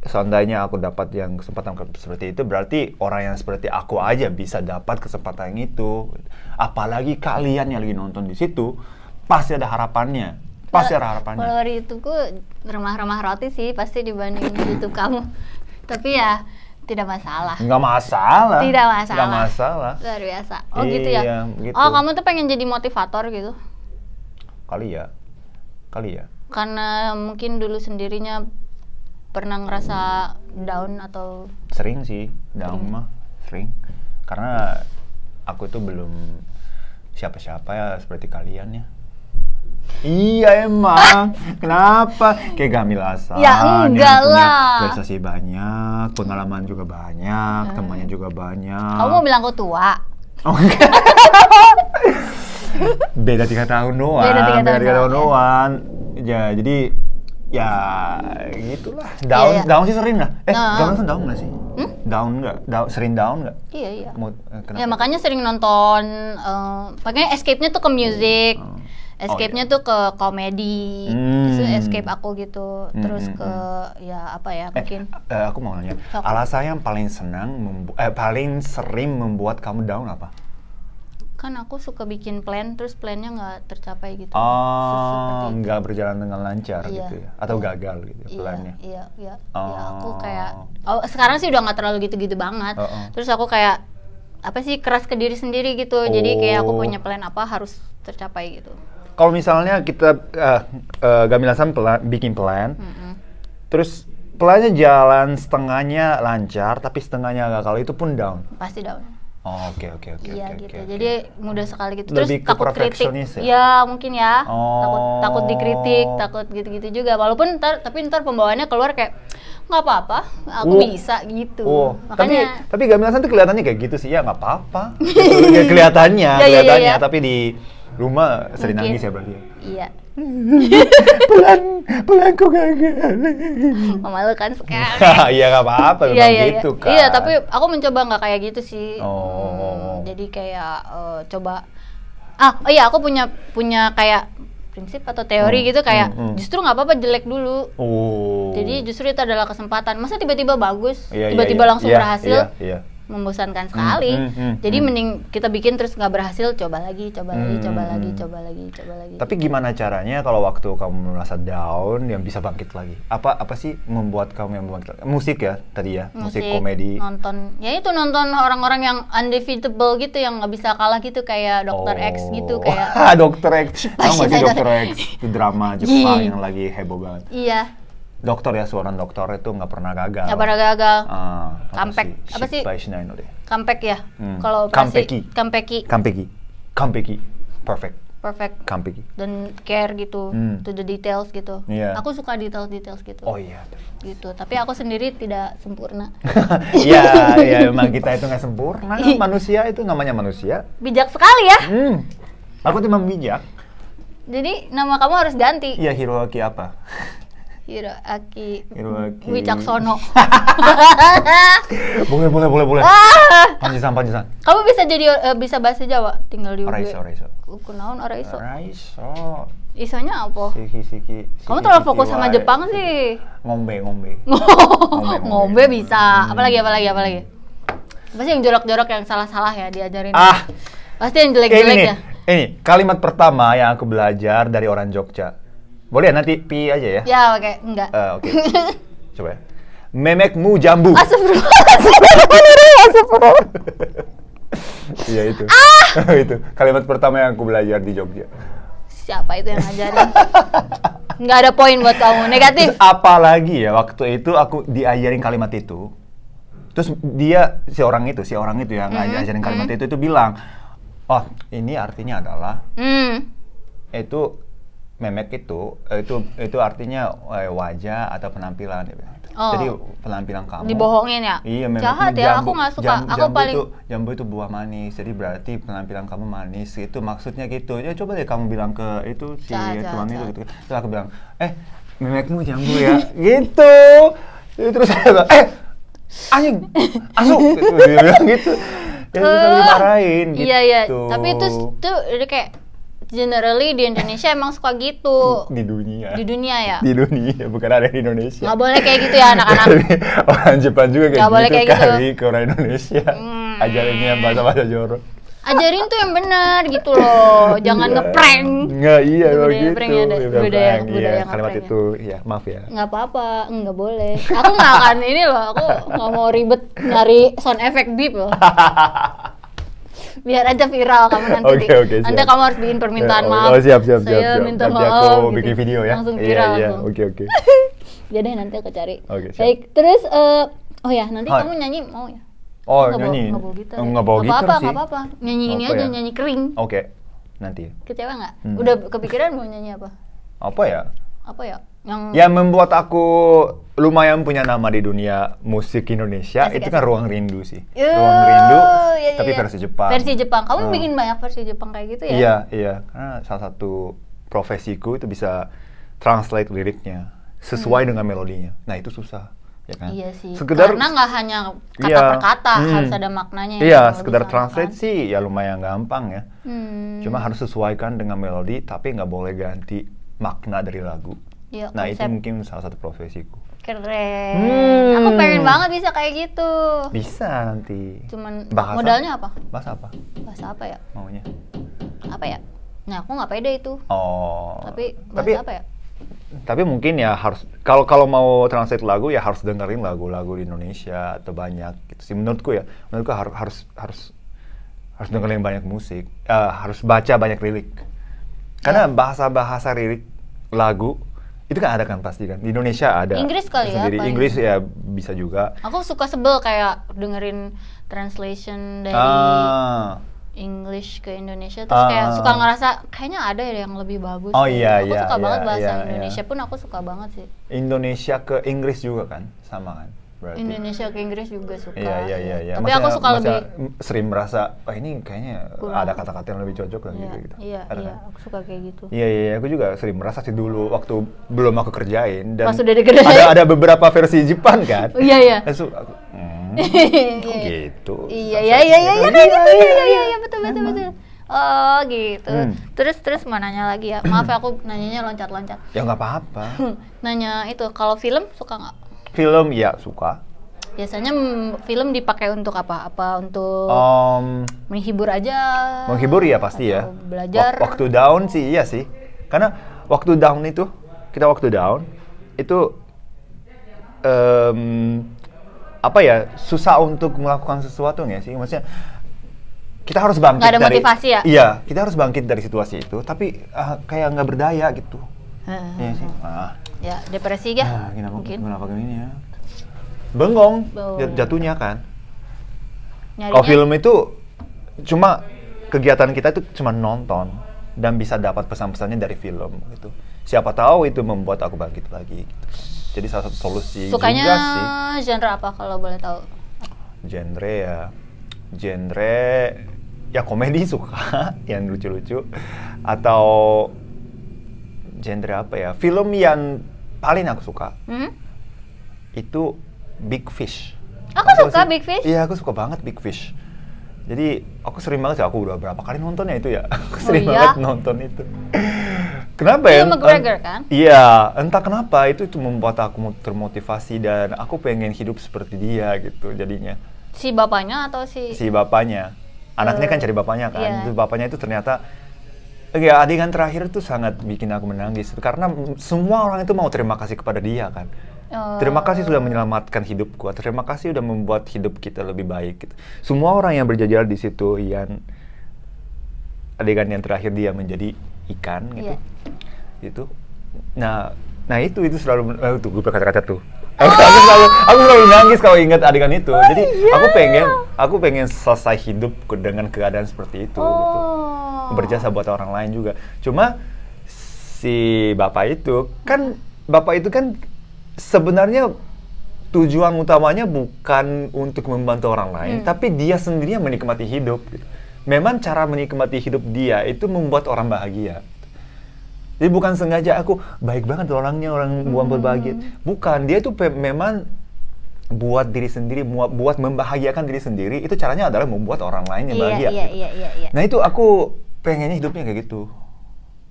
seandainya aku dapat yang kesempatan seperti itu, berarti orang yang seperti aku aja bisa dapat kesempatan yang itu. Apalagi kalian yang lagi nonton di situ, pasti ada harapannya. Pasti ada harapannya. Kalau dari YouTubeku remah-remah roti sih pasti dibanding YouTube kamu. Tapi ya tidak masalah. Nggak masalah. Tidak masalah. Nggak masalah. Luar biasa. Oh gitu ya? Iya, gitu. Oh kamu tuh pengen jadi motivator gitu? Kali ya. Karena mungkin dulu sendirinya pernah ngerasa down atau? Sering sih, down mah sering. Karena aku tuh belum siapa-siapa ya seperti kalian ya. Iya emang, kenapa? Kayak Gamil Hasan, ya enggak yang punya lah. prestasi banyak, pengalaman juga banyak, temannya juga banyak. Kamu mau bilang aku tua? Oh enggak. Beda 3 tahun doang. Beda 3 tahun doang. Ya jadi ya gitulah. Down sih sering lah. Gamil Hasan down nggak sih? Down nggak? Sering down nggak? Iya. Ya makanya sering nonton. Makanya escape-nya tuh ke music. Escape-nya tuh ke komedi, itu escape aku gitu. Terus ke ya apa ya mungkin. Aku mau nanya, alasan yang paling paling sering membuat kamu down apa? Kan aku suka bikin plan, terus plannya nggak tercapai gitu. Nggak berjalan dengan lancar gitu ya? Atau gagal gitu plannya? Iya. Ya aku kayak, sekarang sih udah nggak terlalu gitu-gitu banget. Terus aku kayak apa sih keras ke diri sendiri gitu. Jadi kayak aku punya plan apa harus tercapai gitu. Kalau misalnya kita Gamil Hasan bikin plan, terus plannya jalan setengahnya lancar, tapi setengahnya gagal, itu pun down. Pasti down. Oh, oke. Iya gitu. Jadi mudah sekali gitu. Lebih Terus takut kritik. Ya mungkin ya. Takut dikritik, takut gitu-gitu juga. Walaupun tapi ntar pembawaannya keluar kayak nggak apa-apa, aku bisa gitu. Makanya. Tapi Gamil Hasan tuh kelihatannya kayak gitu sih, ya nggak apa-apa. Gitu. Kelihatannya. Ya. Tapi di rumah sering nangis ya berarti. Iya. Pelanku gagal. Memalukan sekali. Iya nggak apa-apa memang gitu kan. Iya, tapi aku mencoba nggak kayak gitu sih. Jadi kayak coba. Aku punya kayak prinsip atau teori gitu kayak justru nggak apa-apa jelek dulu. Jadi justru itu adalah kesempatan. Masa tiba-tiba bagus, tiba-tiba langsung berhasil. Iya. Membosankan sekali. Jadi mending kita bikin terus nggak berhasil, coba lagi. Tapi gimana caranya kalau waktu kamu merasa down yang bisa bangkit lagi? Apa sih membuat kamu yang bangkit lagi? Musik ya tadi ya, musik komedi. Nonton orang-orang yang undefeatable gitu, yang nggak bisa kalah gitu, kayak Dr. X gitu kayak. Dr. X. Tahu nggak sih Dr. X? Itu drama Jepang yang lagi heboh banget. Iya. Dokter ya, seorang dokter itu nggak pernah gagal. Nggak pernah gagal. Comeback. Apa sih? Comeback ya. Kalau operasi. Kampeki. Perfect. Kampeki. Dan care gitu, to the details gitu. Yeah. Aku suka details gitu. Oh iya. Gitu. Tapi aku sendiri tidak sempurna. Iya, memang kita itu nggak sempurna. Manusia itu namanya manusia. Bijak sekali ya. Aku tuh memang bijak. Jadi nama kamu harus ganti. Iya, Hiroaki apa? Hiroaki Wicaksono. Wicaksono. Boleh. Panjisan. Kamu bisa bahasa Jawa, tinggal di Raiso. Kunaon Raiso. Raiso. Isonya apa? Siki. Kamu terlalu fokus sama Jepang sih. Ngombe. Ngombe bisa. Apalagi? Pasti yang jorok-jorok yang salah-salah ya diajarin. Pasti yang jelek-jelek ya. Ini kalimat pertama yang aku belajar dari orang Jogja. Boleh ya, nanti pi aja ya? Ya, oke. Enggak. Oke. Coba ya. Memekmu jambu. Astagfirullah. Iya itu. Itu kalimat pertama yang aku belajar di Jogja. Siapa itu yang ngajarin? Nggak ada poin buat kamu, negatif. Terus apalagi ya, waktu itu aku diajarin kalimat itu. Terus si orang itu yang ngajarin kalimat itu bilang, oh ini artinya adalah itu memek itu artinya wajah atau penampilan ya. Jadi penampilan kamu dibohongin ya? Iya, memang jahat ya, aku nggak suka. Jambu itu buah manis, jadi berarti penampilan kamu manis, itu maksudnya gitu. Ya coba deh kamu bilang ke itu si teman itu gitu. Terus aku bilang, memekmu jambu ya, gitu. Terus saya bilang, anjing, asu, gitu. Dia bilang gitu. Ya susah dimarahin gitu. Iya. Tapi itu tuh kayak generally di Indonesia emang suka gitu. Di dunia. Di dunia ya? Di dunia, bukan ada di Indonesia. Nggak boleh kayak gitu ya anak-anak. Orang Jepang juga kayak Nggak boleh gitu kayak gitu. kali ke orang Indonesia. Ajarinnya bahasa-bahasa jorok. Ajarin tuh yang benar gitu loh, jangan ngeprank. Nggak, iya Itu begitu. budaya prank ya, budaya Iya, kalimat ngeprank itu, ya maaf ya. Nggak apa-apa, nggak boleh. Aku nggak akan ini loh, aku nggak mau ribet nyari sound effect beep loh. Biar aja viral kamu nanti. Oke, Nanti siap. kamu harus bikin permintaan maaf. Oh, siap. Saya minta Nanti maaf. aku gitu. bikin video ya. Langsung viral. Iya, langsung. oke. Ya deh nanti aku cari. Oke, siap. Baik, terus oh ya nanti Hai. kamu nyanyi mau ya? Oh, Nggak nyanyi. Nggak bawa gitar. ya? Nggak bawa Nggak gitar apa-apa, sih. nggak apa-apa. Nyanyi ini Apa aja, ya? nyanyi kering. Oke, nanti. Kecewa nggak? Hmm. Udah kepikiran mau nyanyi apa? Apa ya? Apa ya? Yang Yang membuat aku lumayan punya nama di dunia musik Indonesia Asik, itu asik. kan Ruang Rindu sih. Yuh, Ruang Rindu, iya, tapi iya. versi Jepang. Versi Jepang. Kamu Hmm. bikin banyak versi Jepang kayak gitu ya? Iya. Karena salah satu profesiku itu bisa translate liriknya sesuai dengan melodinya. Nah itu susah, ya kan? Iya sih. Sekedar, Karena nggak hanya kata Iya. per kata, Hmm. harus ada maknanya. yang Iya, lebih sekedar sama, translate kan? sih ya lumayan gampang ya. Cuma harus sesuaikan dengan melodi, tapi nggak boleh ganti makna dari lagu. Iya, Nah itu konsep. mungkin salah satu profesiku. Keren. Hmm. Aku pengen banget bisa kayak gitu. Bisa nanti. Cuman Bahasa? modalnya apa? Bahasa apa Bahasa apa ya? maunya? Apa ya? Nah, aku nggak pede itu. Oh. Tapi bahasa apa ya? Tapi mungkin ya harus kalau mau translate lagu ya harus dengerin lagu-lagu di Indonesia atau banyak gitu sih menurutku ya. Menurutku harus dengerin banyak musik, harus baca banyak lirik. Karena bahasa-bahasa lirik lagu itu kan ada kan pasti kan. Di Indonesia ada. Inggris kali ya, sendiri. paling. Inggris ya bisa juga. Aku suka sebel kayak dengerin translation dari English ke Indonesia terus kayak suka ngerasa kayaknya ada ya yang lebih bagus. Oh, gitu. iya, Aku iya, suka banget iya, bahasa iya, Indonesia iya. pun aku suka banget sih. Indonesia ke Inggris juga kan, sama kan? Berarti. Indonesia ke Inggris juga suka. Iya. Tapi aku suka lebih sering merasa, oh ini kayaknya kurang. ada kata-kata yang lebih cocok lagi gitu. Iya, Ada iya, kan? aku suka kayak gitu. Iya, aku juga sering merasa sih dulu waktu belum aku kerjain dan Pas udah dikerjain? ada beberapa versi Jepang kan. Oh, iya. Terus aku, kok gitu. Iya, betul. Oh, gitu. Terus mau nanya lagi ya. Maaf ya aku nanyanya loncat-loncat. Ya nggak apa-apa. Nanya itu, kalau film suka nggak? Film ya suka. Biasanya film dipakai untuk apa? Apa untuk menghibur aja? Menghibur ya pasti ya. Atau belajar? Waktu down sih iya sih. Karena waktu down itu apa ya, susah untuk melakukan sesuatu nggak sih? Maksudnya kita harus bangkit Nggak ada dari motivasi ya? Iya, kita harus bangkit dari situasi itu, tapi kayak nggak berdaya gitu. Iya sih. Ya, depresi ya? Mungkin. Kenapa gini ya? Bengong, jatuhnya kan. Kalau Nyarinya film itu cuma kegiatan kita itu cuma nonton dan bisa dapat pesan-pesannya dari film gitu. Siapa tahu itu membuat aku bangkit lagi gitu. Jadi salah satu solusi sukanya juga sih. genre apa kalau boleh tahu? Genre ya komedi suka yang lucu-lucu, atau genre apa ya? Film yang paling aku suka itu Big Fish. Aku suka Big Fish. Iya, aku suka banget Big Fish. Jadi aku sering banget sih, aku udah berapa kali nontonnya itu ya. Aku sering banget nonton itu. Kenapa ya? Film McGregor kan? Iya, entah kenapa itu membuat aku termotivasi dan aku pengen hidup seperti dia gitu jadinya. Si bapaknya atau si Bapaknya. Anaknya kan cari bapaknya kan. Iya. Itu bapaknya itu ternyata ya adegan terakhir itu sangat bikin aku menangis karena semua orang itu mau terima kasih kepada dia kan. Terima kasih sudah menyelamatkan hidupku. Terima kasih sudah membuat hidup kita lebih baik. Gitu. Semua orang yang berjajar di situ, adegan yang terakhir dia menjadi ikan gitu. Gitu. Nah itu selalu tuh gue berkata-kata tuh. Aku selalu nangis kalau ingat adegan itu. Jadi aku pengen selesai hidup dengan keadaan seperti itu. Gitu. Berjasa buat orang lain juga. Cuma si bapak itu kan sebenarnya tujuan utamanya bukan untuk membantu orang lain, tapi dia sendiri yang menikmati hidup. Gitu. Memang cara menikmati hidup dia itu membuat orang bahagia. Jadi bukan sengaja aku baik banget orangnya, orang buang berbahagia. Bukan, dia itu memang buat diri sendiri, buat membahagiakan diri sendiri, itu caranya adalah membuat orang lain yang bahagia. Iya. Nah itu aku pengennya hidupnya kayak gitu.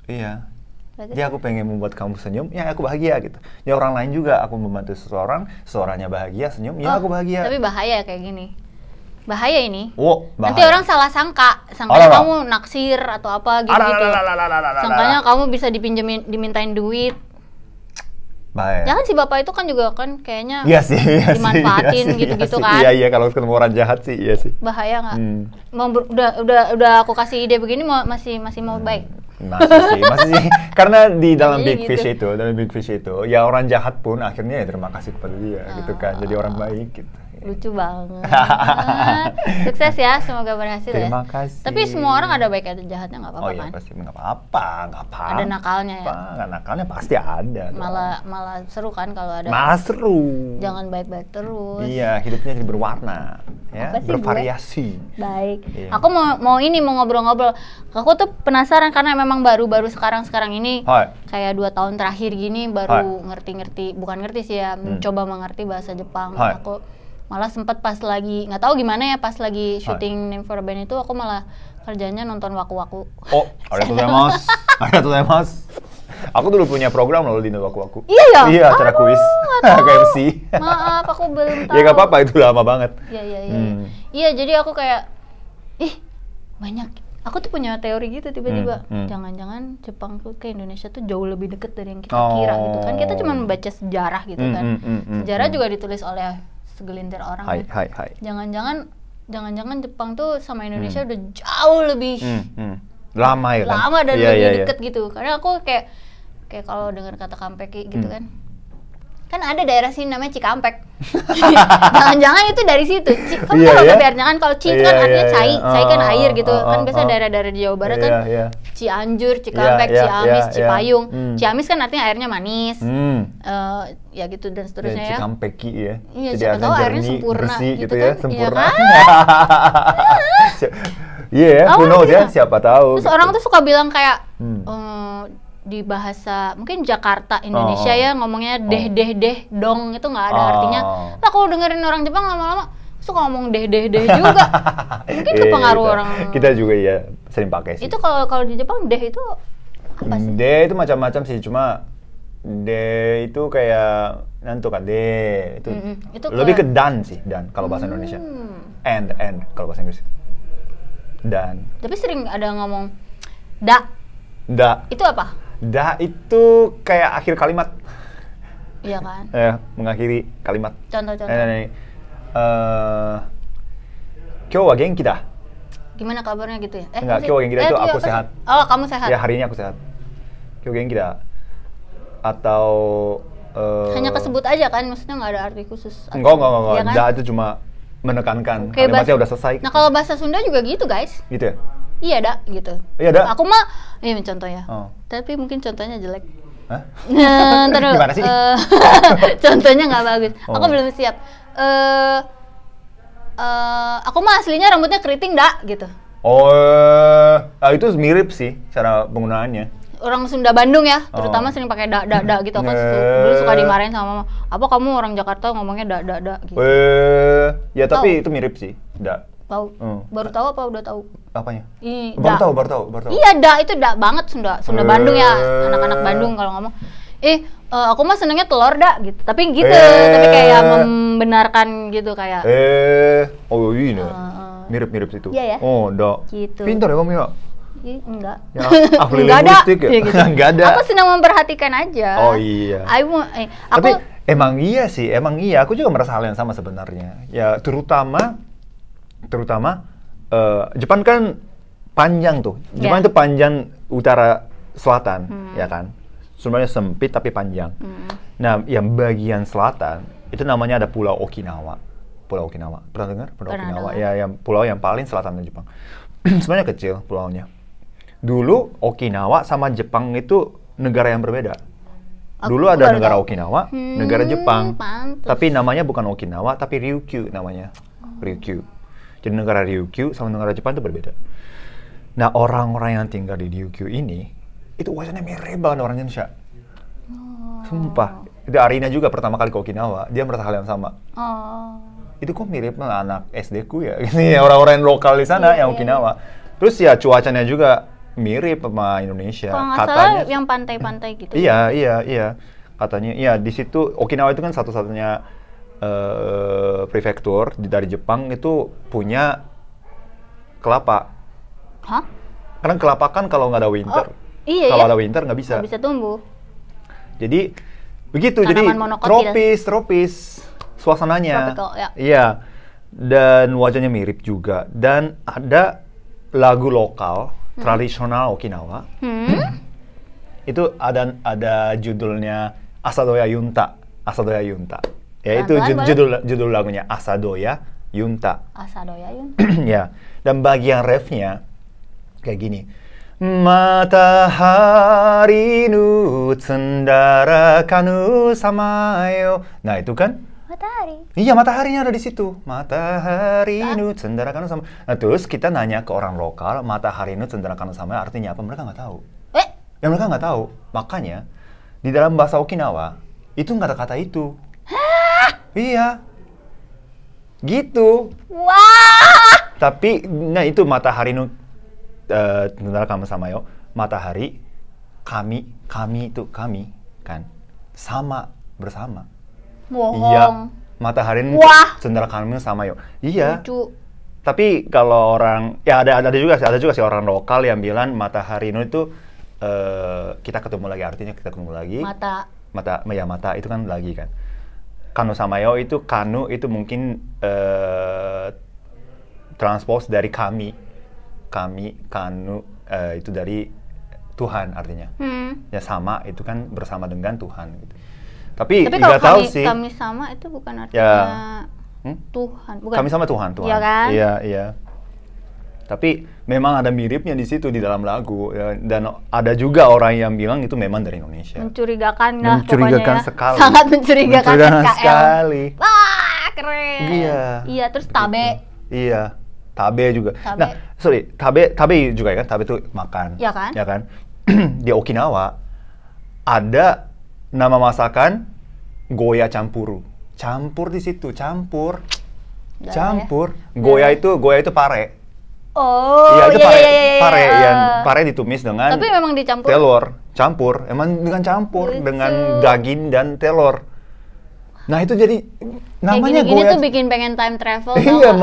Iya. Bagus. Jadi aku pengen membuat kamu senyum, ya aku bahagia gitu. Ya orang lain juga, aku membantu seseorangnya bahagia, senyum, ya aku bahagia. Tapi bahaya kayak gini. Bahaya ini. Bahaya. Nanti orang salah sangkanya kamu naksir atau apa gitu. Sangkanya kamu bisa dimintain duit. Bahaya. Jangan si bapak itu kan juga kan kayaknya iya sih, dimanfaatin gitu-gitu kan. Iya kalau ketemu orang jahat sih, iya sih. Bahaya nggak? Udah aku kasih ide begini masih mau baik. Masih sih. Karena di dalam Big Fish itu, ya orang jahat pun akhirnya ya terima kasih kepada dia gitu kan. Jadi orang baik gitu. Lucu banget. Sukses ya, semoga berhasil ya. Terima kasih. Tapi semua orang ada baik ada jahatnya, nggak apa-apa kan? Pasti nggak apa-apa. Ada nakalnya ya. Nggak nakalnya pasti ada. Malah seru kan kalau ada. Malah seru. Jangan baik-baik terus. Iya, hidupnya jadi berwarna, ya, bervariasi. Baik. Iya. Aku mau ngobrol-ngobrol. Aku tuh penasaran karena memang baru sekarang ini. Kayak 2 tahun terakhir gini baru ngerti-ngerti, bukan ngerti sih ya, mencoba mengerti bahasa Jepang. Aku malah sempat pas lagi nggak tahu gimana ya, pas lagi syuting Name for a Band itu aku malah kerjanya nonton waku-waku. Oh, arigatou gozaimasu. Aku dulu punya program loh di waku-waku. Iya ya? Iya, acara kuis. Kayak MC. Maaf, aku belum tahu. Ya nggak apa-apa, itu lama banget. Iya. Iya, jadi aku kayak banyak. Aku tuh punya teori gitu tiba-tiba. Jangan-jangan Jepang tuh ke Indonesia tuh jauh lebih deket dari yang kita kira gitu kan. Kita cuma membaca sejarah gitu kan. Sejarah juga ditulis oleh segelintir orang. Hai. Jangan-jangan Jepang tuh sama Indonesia udah jauh lebih lama ya kan? Lama dan lebih deket gitu. Karena aku kayak kalau dengar kata Kampeki gitu kan. Kan ada daerah sini namanya Cikampek. Jangan-jangan itu dari situ. Kamu tahu sebenarnya kan kalau Ci itu kan artinya cai kan air gitu. Kan biasa daerah-daerah di Jawa Barat kan Cianjur, Cikampek, Ciamis, Cipayung. Ciamis kan artinya airnya manis. Ya gitu dan seterusnya ya. Cikampeki ya. Iya, siapa tahu airnya sempurna gitu ya, kan. sempurna. Iya, who knows ya, siapa tahu. Terus orang tuh suka bilang kayak di bahasa mungkin Jakarta Indonesia ya ngomongnya deh dong itu nggak ada artinya. Nah kalau dengerin orang Jepang lama-lama suka ngomong deh juga. Mungkin kepengaruh orang. Kita juga ya sering pakai sih. Itu kalau di Jepang deh itu apa sih? Deh itu macam-macam sih, cuma deh itu kayak nanto kan deh itu lebih ke dan sih, dan kalau bahasa Indonesia. And kalau bahasa Inggris. Dan. Tapi sering ada ngomong da. Itu apa? Da itu kayak akhir kalimat. Iya kan? Mengakhiri kalimat. Contoh. Kyou wa genki da. Gimana kabarnya gitu ya? Enggak, kyou wa genki da itu aku sehat. Oh, kamu sehat. Ya, hari ini aku sehat. Kyou genki da. Atau hanya kesebut aja kan? Maksudnya nggak ada arti khusus. Enggak. Ya kan? Da itu cuma menekankan. Kalimatnya udah selesai. Nah, kalau bahasa Sunda juga gitu, guys. Gitu ya? Iya, da, gitu. Iya, da. Aku mah, ini contoh ya. Tapi mungkin contohnya jelek. Hah? Ntar dulu. Gimana sih? Contohnya nggak bagus. Aku belum siap. Aku mah aslinya rambutnya keriting, da, gitu. Itu mirip sih cara penggunaannya. Orang Sunda Bandung ya, terutama sering pakai da gitu. Aku dulu suka dimarahin sama mama. Apa kamu orang Jakarta ngomongnya da gitu. Ya tapi itu mirip sih, da. Tahu? Baru tahu apa udah tahu? Apanya? Baru tahu. Iya, da itu da banget Sunda Bandung ya, anak-anak Bandung kalau ngomong. Aku mah senengnya telur da gitu. Tapi gitu, tapi kayak membenarkan gitu kayak. Ini. Mirip itu. Iya ya. Da. Gitu. Pintar ya kamu ya? Enggak. Ya, ahli linguistik ya? Gitu. Enggak ada. Aku senang memperhatikan aja. Oh iya. Tapi emang iya. Aku juga merasa hal yang sama sebenarnya. Ya terutama Jepang kan panjang tuh. Jepang itu panjang utara selatan, ya kan? Sebenarnya sempit tapi panjang. Nah, yang bagian selatan itu namanya ada Pulau Okinawa. Pernah dengar? Pulau Okinawa. Ya, yang pulau yang paling selatan di Jepang. Sebenarnya kecil pulaunya. Dulu Okinawa sama Jepang itu negara yang berbeda. Dulu ada negara Okinawa, negara Jepang. Pantes. Tapi namanya bukan Okinawa, tapi Ryukyu namanya. Ryukyu. Jadi negara Ryukyu sama negara Jepang itu berbeda. Nah, orang-orang yang tinggal di Ryukyu ini, itu wajahnya mirip banget orang Indonesia. Sumpah. Itu Arina juga pertama kali ke Okinawa, dia merasa hal yang sama. Oh. Itu kok mirip sama anak SD ku ya, ini orang-orang lokal di sana yang Okinawa. Terus ya cuacanya juga mirip sama Indonesia. Kalau nggak salah yang pantai-pantai gitu. Iya. Katanya, iya di situ Okinawa itu kan satu-satunya prefektur dari Jepang itu punya kelapa. Hah? Karena kelapa kan kalau nggak ada winter, kalau ada winter nggak bisa. Nggak bisa tumbuh. Jadi begitu, Tanaman jadi monokotil. tropis suasananya. Tropical, ya. Iya. Dan wajahnya mirip juga. Dan ada lagu lokal tradisional Okinawa. Itu ada judulnya Asadoya Yunta. Asadoya Yunta. Ya itu judul lagunya Asadoya Yunta. Asadoya Yunta. Ya. Dan bagian refnya kayak gini. Matahari nu tsundarakanu samayo. Nah itu kan? Matahari. Iya, mataharinya ada di situ. Matahari nu tsundarakanu samayo. Nah terus kita nanya ke orang lokal, matahari nu tsundarakanu samayo artinya apa? Mereka nggak tahu. Ya mereka nggak tahu. Makanya di dalam bahasa Okinawa itu nggak ada kata itu. Iya. Gitu. Wah. Tapi nah itu matahari nu kamu sama yo, matahari, kami itu kami kan sama bersama. Bohong. Iya, matahari saudara kami sama yo. Iya. Lucu. Tapi kalau orang ya ada juga sih orang lokal yang bilang matahari itu kita ketemu lagi, artinya kita ketemu lagi. Mata itu kan lagi kan. Kanu sama yo itu kanu itu mungkin transpose dari kami, kanu itu dari Tuhan artinya. Ya sama itu kan bersama dengan Tuhan gitu. Tapi nggak tahu sih. Kami sama itu bukan artinya Tuhan, bukan. Kami sama Tuhan. Iya kan? Iya. Tapi memang ada miripnya di situ di dalam lagu ya. Dan ada juga orang yang bilang itu memang dari Indonesia. Mencurigakan lah mencurigakan pokoknya. sekali. Sangat mencurigakan sekali. Wah, keren. Iya, terus tabe. Iya. Tabe juga. Tabe. Nah, tabe juga ya kan? Tabe itu makan. Iya kan? Ya kan? Di Okinawa ada nama masakan goya campuru. Campur di situ, campur. Goya itu pare. Oh, iya itu iya. Pare yang pare ditumis dengan tapi memang dicampur. Telur, campur. Emang dengan campur dengan daging dan telur. Nah itu jadi namanya gini goya. Tuh bikin pengen time travel. Iya,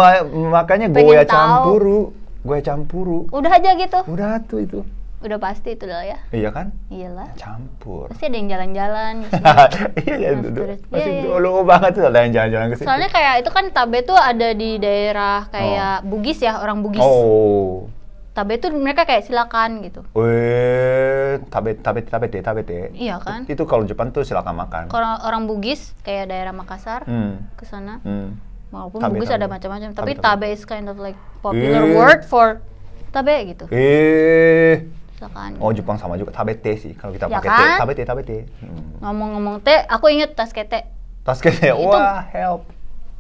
makanya goya campuru. Goya campuru. Udah aja gitu. Udah tuh itu. Udah pasti itu lah ya. Iya kan? Iyalah. Campur. Pasti ada yang jalan-jalan. Iya, pasti dulu banget tuh ada yang jalan-jalan ke situ. Soalnya kayak itu kan tabe tuh ada di daerah kayak Bugis ya, orang Bugis. Oh. Tabe tuh mereka kayak silakan gitu. Tabe teh. Iya kan? Itu kalau Jepang tuh silakan makan. Kalau orang Bugis kayak daerah Makassar ke sana. Walaupun Tabe, Bugis tabe. ada macam-macam, tapi tabe is kind of like popular word for tabe gitu. Silakan. Oh, Jepang sama juga tabe teh sih. Kalau kita Ya pakai kan? tabe teh. Ngomong-ngomong teh, aku inget taskete. Taskete. Wah, help.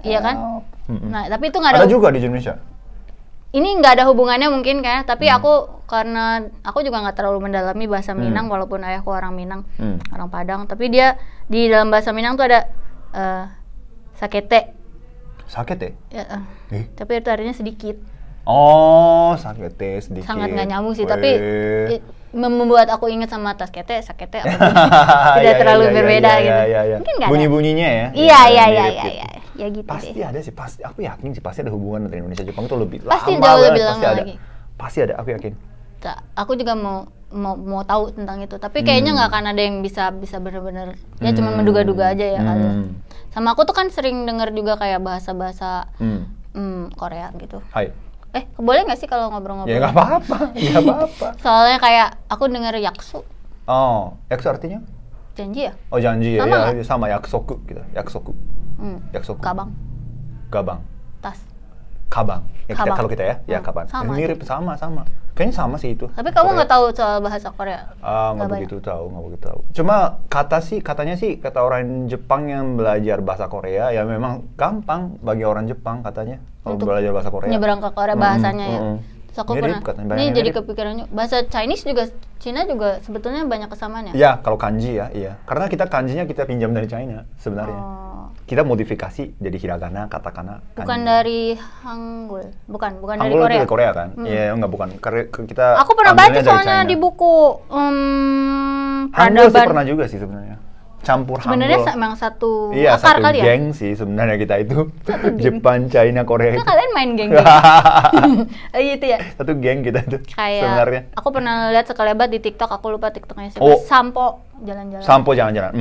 Iya kan? Nah, tapi itu nggak ada. Ada juga di Indonesia. Ini nggak ada hubungannya mungkin kan, tapi karena aku juga nggak terlalu mendalami bahasa Minang, walaupun ayahku orang Minang, orang Padang, tapi dia di dalam bahasa Minang tuh ada sakete. Sakete? Ya, tapi itu artinya sedikit. Oh, sakete sedikit. Sangat nggak nyambung sih, tapi membuat aku ingat sama taskete, sakete, tidak terlalu berbeda gitu. Mungkin nggak ada. Bunyi-bunyinya ya? Iya. Ya gitu pasti deh. ada sih, pasti. Aku yakin sih pasti ada hubungan antara Indonesia Jepang itu lebih pasti lama jauh banget, lebih pasti lama ada. lagi. Pasti ada, aku yakin. Aku juga mau tahu tentang itu, tapi kayaknya nggak akan ada yang bisa benar-benar ya cuma menduga-duga aja ya kali ya. Sama aku tuh kan sering dengar juga kayak bahasa-bahasa Korea gitu. Hai. Boleh nggak sih kalau ngobrol-ngobrol? Ya nggak apa-apa. Soalnya kayak aku dengar yaksu. Oh, yaksu artinya? Janji ya? Oh, janji sama ya. Sama yaksoku gitu. Yaksoku. Yaksoku. Gabang. Tas. Kabang. Ya, Kabang. Kalau kita ya kabang. Sama mirip sama. Kayaknya sama sih itu. Tapi kamu nggak tahu soal bahasa Korea? Nggak begitu tahu. Cuma katanya sih kata orang Jepang yang belajar bahasa Korea ya memang gampang bagi orang Jepang katanya kalau belajar bahasa Korea. Nyebrang ke Korea bahasanya ya. So, aku Mirip, pernah. katanya banyak Ini yang jadi mirip. kepikiran juga. Bahasa Chinese juga, Cina juga sebetulnya banyak kesamaan ya? Ya, kalau kanji ya, iya. Karena kita kanjinya kita pinjam dari China sebenarnya. Oh. Kita modifikasi jadi hiragana, katakana, kanji. Bukan dari Hangul, bukan dari Hangul itu Korea. dari Korea kan? Iya, enggak bukan. Kita Aku pernah baca ambilnya dari soalnya China. di buku Hangul sih peradaban. pernah juga sih sebenarnya. Campur Sebenarnya Hangul. emang satu Iya, akar satu kali ya? geng sih sebenarnya kita itu. Jepang, China, Korea Itu itu. kalian main geng gitu ya? Satu geng kita itu Kayak sebenarnya. aku pernah lihat sekelebat di TikTok, aku lupa TikToknya siapa. Oh. Sampo jalan-jalan. Sampo jangan-jangan.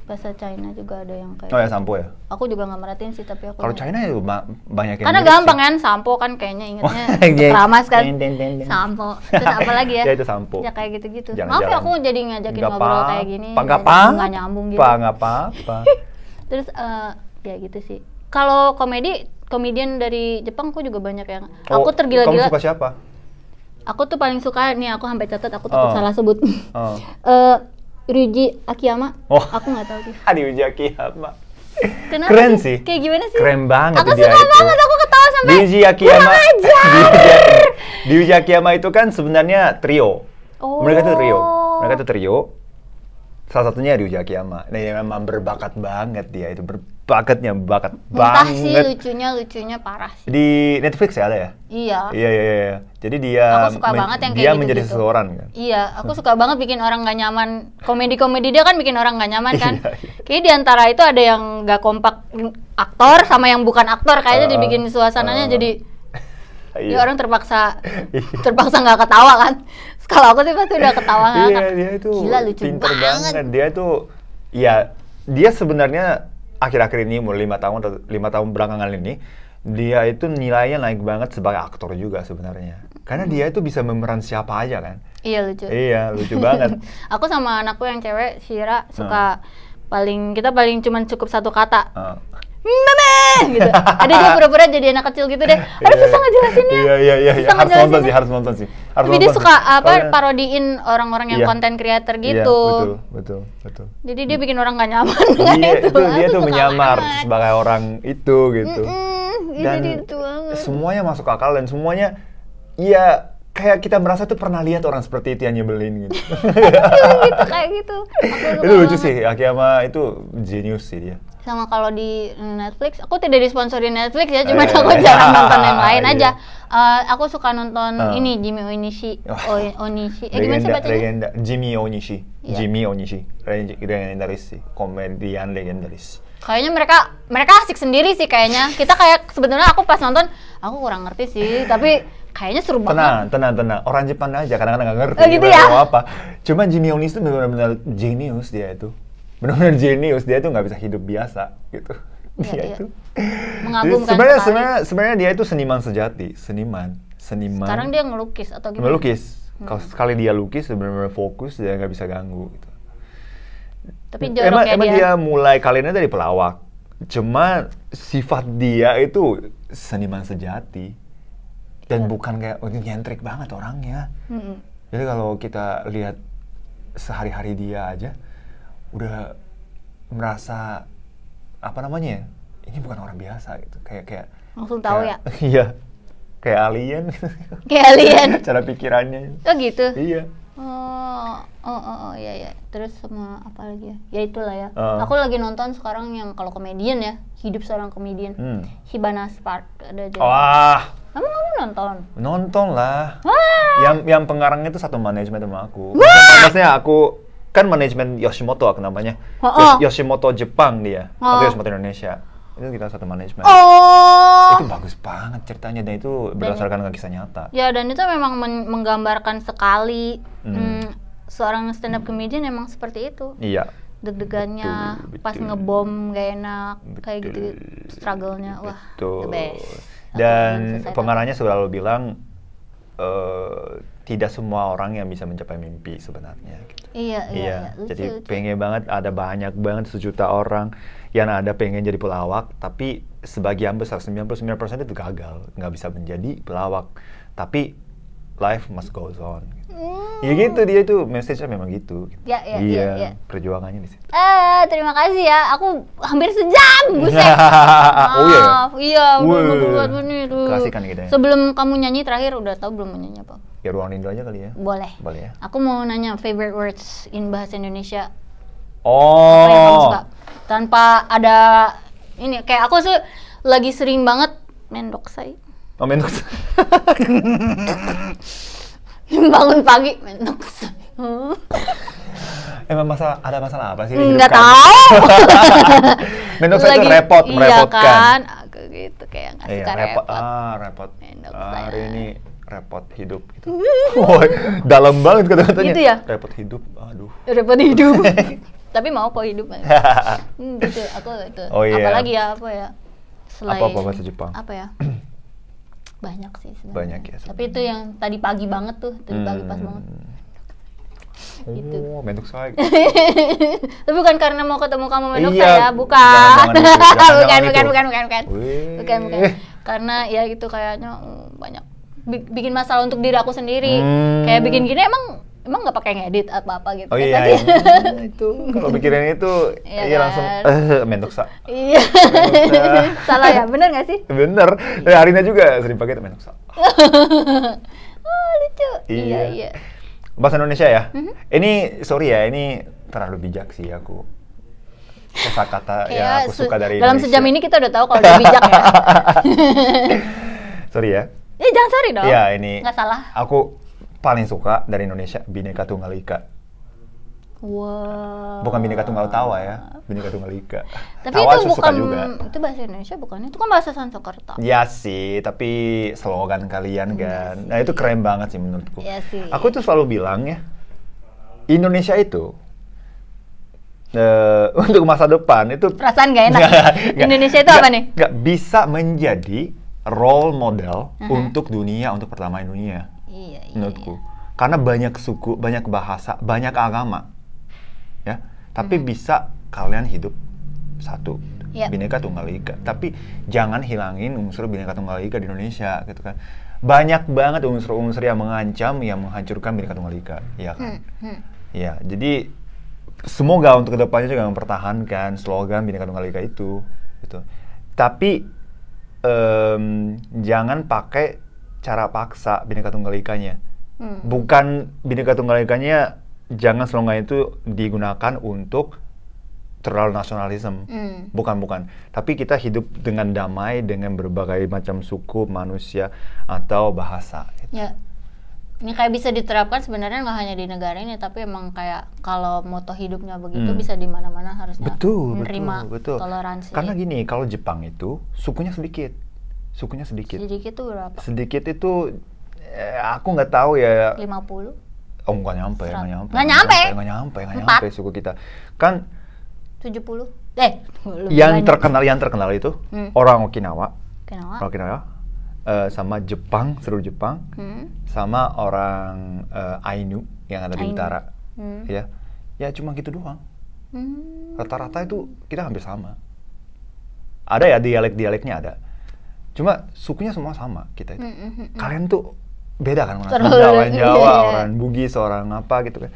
Bahasa China juga ada yang kayak. Oh ya, sampo ya. Aku juga nggak merhatiin sih, tapi aku. Kalau China itu banyak yang Karena mirip gampang sih. kan, sampo kan kayaknya ingetnya Iya. keramas kan. Deng, deng, deng, deng. Sampo. Terus apa lagi ya? Ya, itu sampo. Ya kayak gitu-gitu. Jalan-jalan. Maaf ya aku jadi ngajakin Nggak ngobrol apa- kayak gini. Nggak nggak nyambung gitu. Nggak apa-apa. Terus ya gitu sih. Kalau komedian dari Jepang aku juga banyak yang aku tergila-gila. Kamu suka siapa? Aku tuh paling suka nih, aku sampai catat, aku takut salah sebut. Oh. Ryuji Akiyama. Oh. Aku nggak tahu dia. Ryuji Akiyama. Kenapa Keren sih. Kayak gimana sih? Keren banget Aku dia suka itu. banget, aku ketawa sampai Ryuji Akiyama. kurang ajar. Ryuji Akiyama itu kan sebenarnya trio. Oh. Mereka itu trio. Salah satunya Ryuji Akiyama. Nah, yang memang berbakat banget dia itu, bakat Entah banget. sih, lucunya parah sih. Di Netflix ya ada ya? Iya. Iya. Jadi dia Aku suka banget yang kayak dia gitu-gitu. menjadi seseorang kan. Iya, aku suka banget bikin orang nggak nyaman. Komedi-komedi dia kan bikin orang nggak nyaman kan. Iya. Kayaknya di antara itu ada yang nggak kompak aktor sama yang bukan aktor. Kayaknya dibikin suasananya jadi Iya. ya orang terpaksa nggak ketawa kan. Kalau aku sih pasti udah ketawa Iya, ngakak. dia itu Gila, lucu pinter banget. Dia tuh ya dia sebenarnya akhir-akhir ini mulai 5 tahun belakangan ini dia itu nilainya naik banget sebagai aktor juga sebenarnya. Karena dia itu bisa memeran siapa aja kan. Iya, lucu. Iya, lucu banget. Aku sama anakku yang cewek, Shira, suka kita paling cuman cukup satu kata. Meme gitu. Ada dia pura-pura jadi anak kecil gitu deh. Aduh, susah ngejelasinnya. Iya. Susah Harus nonton sih. Tapi dia suka parodiin orang-orang yang konten creator gitu. Iya, betul. Jadi dia bikin orang gak nyaman. Dia tuh menyamar sebagai orang itu gitu. Dan jadi itu banget. semuanya masuk akal dan semuanya ya kayak kita merasa tuh pernah lihat orang seperti itu yang nyebelin gitu. Kayak gitu. Itu lucu sih, Akiyama itu genius sih dia. Sama kalau di Netflix, aku tidak disponsori Netflix ya, cuma aku jarang nonton yang lain aja. Aku suka nonton ini Jimmy Onishi. Gimana sih bacanya? Legenda Jimmy Onishi. Iya. Jimmy Onishi, legendaris sih, komedian legendaris. Kayaknya mereka asik sendiri sih kayaknya. Kita kayak sebetulnya aku pas nonton, aku kurang ngerti sih, tapi kayaknya seru banget. Tenang. Orang Jepang aja kadang-kadang nggak ngerti. Oh, gitu ya? Mau apa. Cuma Jimmy Onishi itu benar-benar genius dia itu. Benar-benar genius, dia tuh nggak bisa hidup biasa gitu. Dia Iya. itu Mengagumkan sebenarnya dia itu seniman sejati, seniman. Sekarang dia ngelukis atau gimana? Melukis. Kalau sekali dia lukis benar-benar fokus, dia nggak bisa ganggu gitu. Tapi joroknya emang dia mulai kalinya dari pelawak. Cuma sifat dia itu seniman sejati. Dan bukan kayak nyentrik banget orangnya. Jadi kalau kita lihat sehari-hari dia aja udah merasa apa namanya? Ini bukan orang biasa gitu. Kayak Langsung tahu ya? Iya. Kayak alien. Kayak alien. Cara pikirannya. Oh gitu? Iya. Iya. Terus sama apa lagi ya? Ya itulah ya. Aku lagi nonton sekarang yang kalau komedian ya, hidup seorang komedian. Hibana Spark ada juga. Wah. Kamu nonton? Nonton lah. Wah. Yang pengarangnya itu satu manajemen sama aku. Maksudnya aku kan manajemen Yoshimoto aku namanya. Yoshimoto Jepang dia. Aku Yoshimoto Indonesia. Itu kita satu manajemen. Oh. Itu bagus banget ceritanya dan itu berdasarkan kisah nyata. Ya dan itu memang menggambarkan sekali seorang stand up comedian emang seperti itu. Iya. Deg-degannya pas ngebom gak enak kayak gitu struggle-nya. Wah, the best. Dan pengarangnya selalu bilang tidak semua orang yang bisa mencapai mimpi sebenarnya. Gitu. Iya. Jadi pengen banget ada banyak banget sejuta orang yang ada pengen jadi pelawak, tapi sebagian besar 99% itu gagal, nggak bisa menjadi pelawak. Tapi life must goes on. Ya gitu dia itu message-nya memang gitu. Iya. Perjuangannya di situ. Terima kasih ya. Aku hampir sejam, buset. Oh iya. Iya, udah 24 menit. keasikan gitu ya. Sebelum kamu nyanyi terakhir udah tahu belum mau nyanyi apa? Ya Ruang Rindu aja kali ya. Boleh. Boleh ya. Aku mau nanya favorite words in bahasa Indonesia. Oh. Apa yang kamu suka? Tanpa ada ini, kayak aku sih lagi sering banget mendoksai. Oh, mendoksai. Bangun pagi mendoksai. Emang ada masalah apa sih? Nggak tahu. Mendoksai itu repot, merepotkan. Iya kan, aku gitu kayak nggak suka repot. Repot. Mendoksai. Hari ini repot hidup gitu. Woi, dalam banget kata-katanya. Gitu ya? Repot hidup, aduh. Repot hidup. Tapi mau kok hidup. Gitu, aku itu. Oh, iya. Apalagi ya, apa ya? Selain Apa bahasa Jepang? Apa ya? Banyak sih sebenarnya. Banyak ya. Tapi itu yang tadi pagi banget tuh, tadi pagi pas banget. Gitu. Oh, mendoksai. Tapi bukan karena mau ketemu kamu mendoksai Iya, ya, bukan. jangan itu. Bukan. Karena ya gitu kayaknya banyak bikin masalah untuk diri aku sendiri. Kayak bikin gini emang nggak pakai ngedit apa-apa gitu. Oh kan iya, tadi. itu kalau pikiran itu Iya iya kan? langsung mendoksai. Iya. Salah ya, bener nggak sih? Bener. Arina juga sering pakai mendoksai. Oh, lucu. Iya. Iya. Bahasa Indonesia ya. Ini sorry ya, ini terlalu bijak sih aku. Kata-kata yang aku suka dari dalam Indonesia. sejam ini kita udah tahu kalau dia bijak ya. Sorry ya. Jangan sorry dong. Iya, ini. Nggak salah. Aku paling suka dari Indonesia Bhinneka Tunggal Ika. Wow. Bukan Bhinneka Tunggal Tawa ya, Bhinneka Tunggal Ika. Tapi Tawa itu aku suka bukan juga. itu bahasa Indonesia bukan? Itu kan bahasa Sanskerta. Ya sih, tapi slogan kalian kan. Nah, itu keren banget sih menurutku. Iya sih. Aku tuh selalu bilang ya, Indonesia itu untuk masa depan itu Perasaan gak enak. Indonesia itu apa nih? Nggak bisa menjadi role model untuk dunia, untuk perdamaian dunia. Iya. Menurutku. Karena banyak suku, banyak bahasa, banyak agama. Ya, tapi bisa kalian hidup satu. Yep. Bhinneka Tunggal Ika. Tapi jangan hilangin unsur Bhinneka Tunggal Ika di Indonesia gitu kan. Banyak banget unsur-unsur yang mengancam, yang menghancurkan Bhinneka Tunggal Ika, ya kan? Ya, jadi semoga untuk kedepannya juga mempertahankan slogan Bhinneka Tunggal Ika itu, gitu. Tapi jangan pakai cara paksa Bhinneka Tunggal Ikanya. Bukan Bhinneka Tunggal Ikanya, jangan slogan itu digunakan untuk terlalu nasionalisme. Bukan. Tapi kita hidup dengan damai dengan berbagai macam suku, manusia, atau bahasa. Gitu. Ya. Ini kayak bisa diterapkan sebenarnya nggak hanya di negara ini, tapi emang kayak kalau moto hidupnya begitu bisa di mana-mana harusnya menerima betul. toleransi. Karena gini, kalau Jepang itu sukunya sedikit. Sedikit itu berapa? Sedikit itu aku nggak tahu ya. 50? Oh, nggak nyampe. Nggak nyampe suku kita. Kan 70? yang terkenal itu orang Okinawa. Sama Jepang, seluruh Jepang, sama orang Ainu yang ada di utara, ya cuma gitu doang. Rata-rata itu kita hampir sama. Ada ya dialek-dialeknya ada, cuma sukunya semua sama kita itu. Kalian tuh beda kan, orang Jawa, orang Bugis, orang apa gitu kan.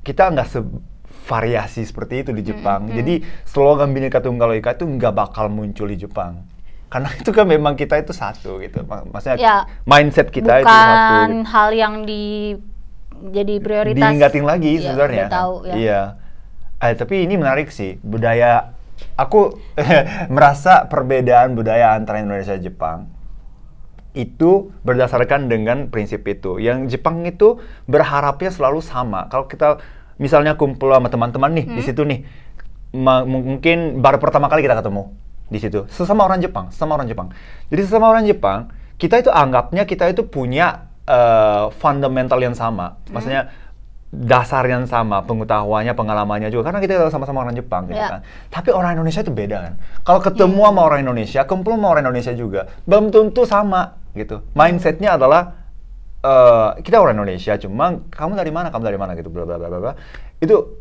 Kita nggak sevariasi seperti itu di Jepang. Jadi slogan Bhinneka Tunggal Ika itu nggak bakal muncul di Jepang. Karena itu kan memang kita itu satu gitu. Maksudnya ya, mindset kita itu satu. Bukan hal yang jadi prioritas. Diingatin lagi sebenarnya. Iya. Tapi ini menarik sih, budaya. Aku merasa perbedaan budaya antara Indonesia dan Jepang itu berdasarkan dengan prinsip itu. Yang Jepang itu berharapnya selalu sama. Kalau kita misalnya kumpul sama teman-teman nih di situ nih, mungkin baru pertama kali kita ketemu di situ, sesama orang Jepang. Jadi sesama orang Jepang, kita itu anggapnya kita itu punya fundamental yang sama, maksudnya dasar yang sama, pengetahuannya, pengalamannya juga, karena kita sama-sama orang Jepang gitu kan. Tapi orang Indonesia itu beda kan. Kalau ketemu sama orang Indonesia, kumpul sama orang Indonesia juga, belum tentu sama gitu. Mindsetnya adalah kita orang Indonesia, cuma kamu dari mana gitu, bla bla bla bla. Itu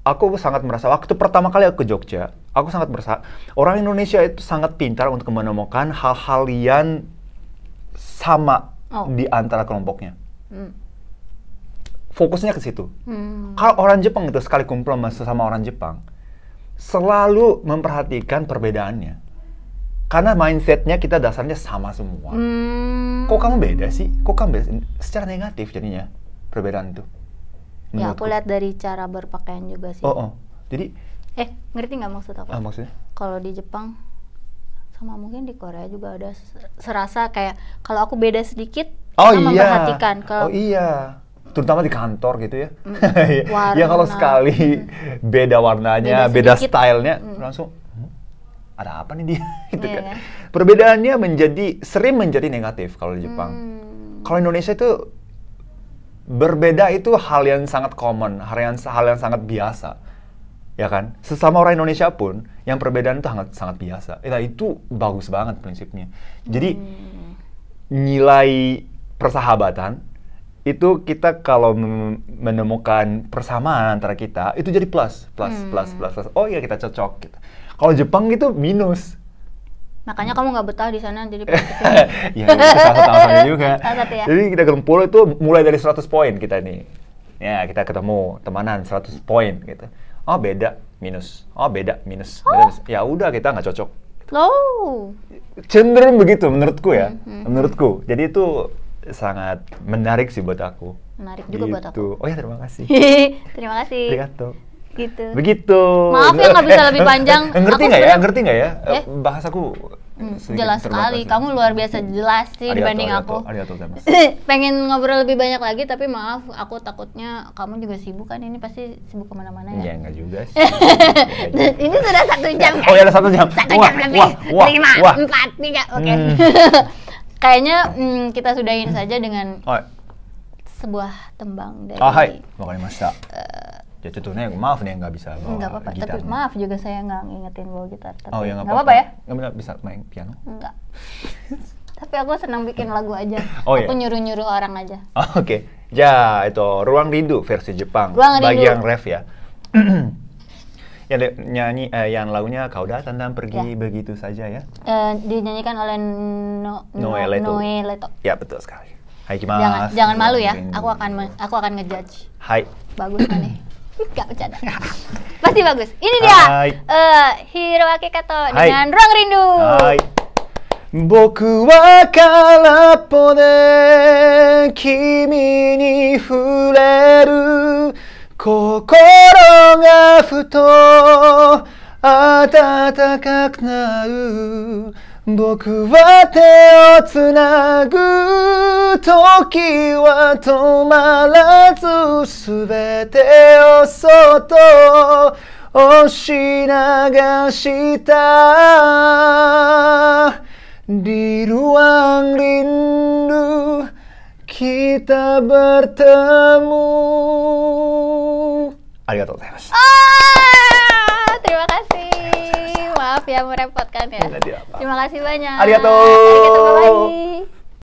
aku sangat merasa waktu pertama kali aku ke Jogja, aku sangat merasa orang Indonesia itu sangat pintar untuk menemukan hal-hal yang sama di antara kelompoknya. Fokusnya ke situ. Kalau orang Jepang itu sekali kumpul sama orang Jepang, selalu memperhatikan perbedaannya. Karena mindsetnya kita dasarnya sama semua. Kok kamu beda sih? Kok kamu beda? Secara negatif jadinya perbedaan itu. Ya aku lihat dari cara berpakaian juga sih. Jadi ngerti nggak maksud aku? Maksudnya? Kalau di Jepang sama mungkin di Korea juga ada serasa kayak kalau aku beda sedikit, memperhatikan. Terutama di kantor gitu ya. Ya kalau sekali beda warnanya, beda stylenya, langsung ada apa nih dia? Gitu kan. Perbedaannya sering menjadi negatif kalau di Jepang. Kalau Indonesia itu berbeda itu hal yang sangat common, hal yang sangat biasa. Ya kan? Sesama orang Indonesia pun yang perbedaan itu sangat biasa. Itu bagus banget prinsipnya. Jadi nilai persahabatan itu kita kalau menemukan persamaan antara kita itu jadi plus. Oh iya kita cocok gitu. Kalau Jepang itu minus. Makanya kamu nggak betah di sana jadi ya itu salah satu alasannya juga. Salah satu ya. Jadi kita kumpul itu mulai dari 100 poin kita nih. Ya kita ketemu temanan 100 poin gitu. Oh beda minus. Oh beda minus. Ya udah kita nggak cocok. Cenderung begitu menurutku ya. Menurutku. Jadi itu sangat menarik sih buat aku. Menarik juga buat aku. Oh ya terima kasih. Terima kasih. Arigato. Gitu. Begitu. Maaf ya nggak bisa lebih panjang. Ngerti nggak ya? Bahasaku jelas sekali. Kamu luar biasa jelas sih dibanding aku. Pengen ngobrol lebih banyak lagi tapi maaf aku takutnya kamu juga sibuk kan, ini pasti sibuk kemana-mana ya. Ya nggak juga sih. Ini sudah 1 jam kan? Oh ya ada 1 jam. 1 jam lebih. 5, 4, 3. Oke. Kayaknya kita sudahin saja dengan sebuah tembang dari. Hai, wakarimashita. Ya contohnya maaf nih nggak bisa bawa nggak apa-apa, gitar. tapi maaf juga saya nggak ngingetin bawa gitar. Tapi ya nggak apa-apa ya? Nggak bisa main piano? Nggak. Tapi aku senang bikin lagu aja. Aku nyuruh-nyuruh orang aja. Oke. Ya itu Ruang Rindu versi Jepang. Bagi yang ref ya. Yang nyanyi, yang lagunya Kau Datang dan Pergi Begitu Saja ya. Dinyanyikan oleh Noe Leto. Ya betul sekali. Hai Kimas. Jangan malu ya. Aku akan ngejudge. Hai. Bagus kan nih? Gak bercanda. Pasti bagus. Ini dia. Hiroaki Kato dengan Ruang Rindu. Hai. Boku wa karapo de kimi ni fureru kokoro ga futo atakaku naru. Boku wa te o tsunagu toki wa tomarazu subete o soto oshinagasita di ruang rindu kita bertemu. Arigatou gozaimasu. Terima kasih. Maaf ya merepotkan ya. Terima kasih banyak. Arigatou. Arigatou, bye-bye.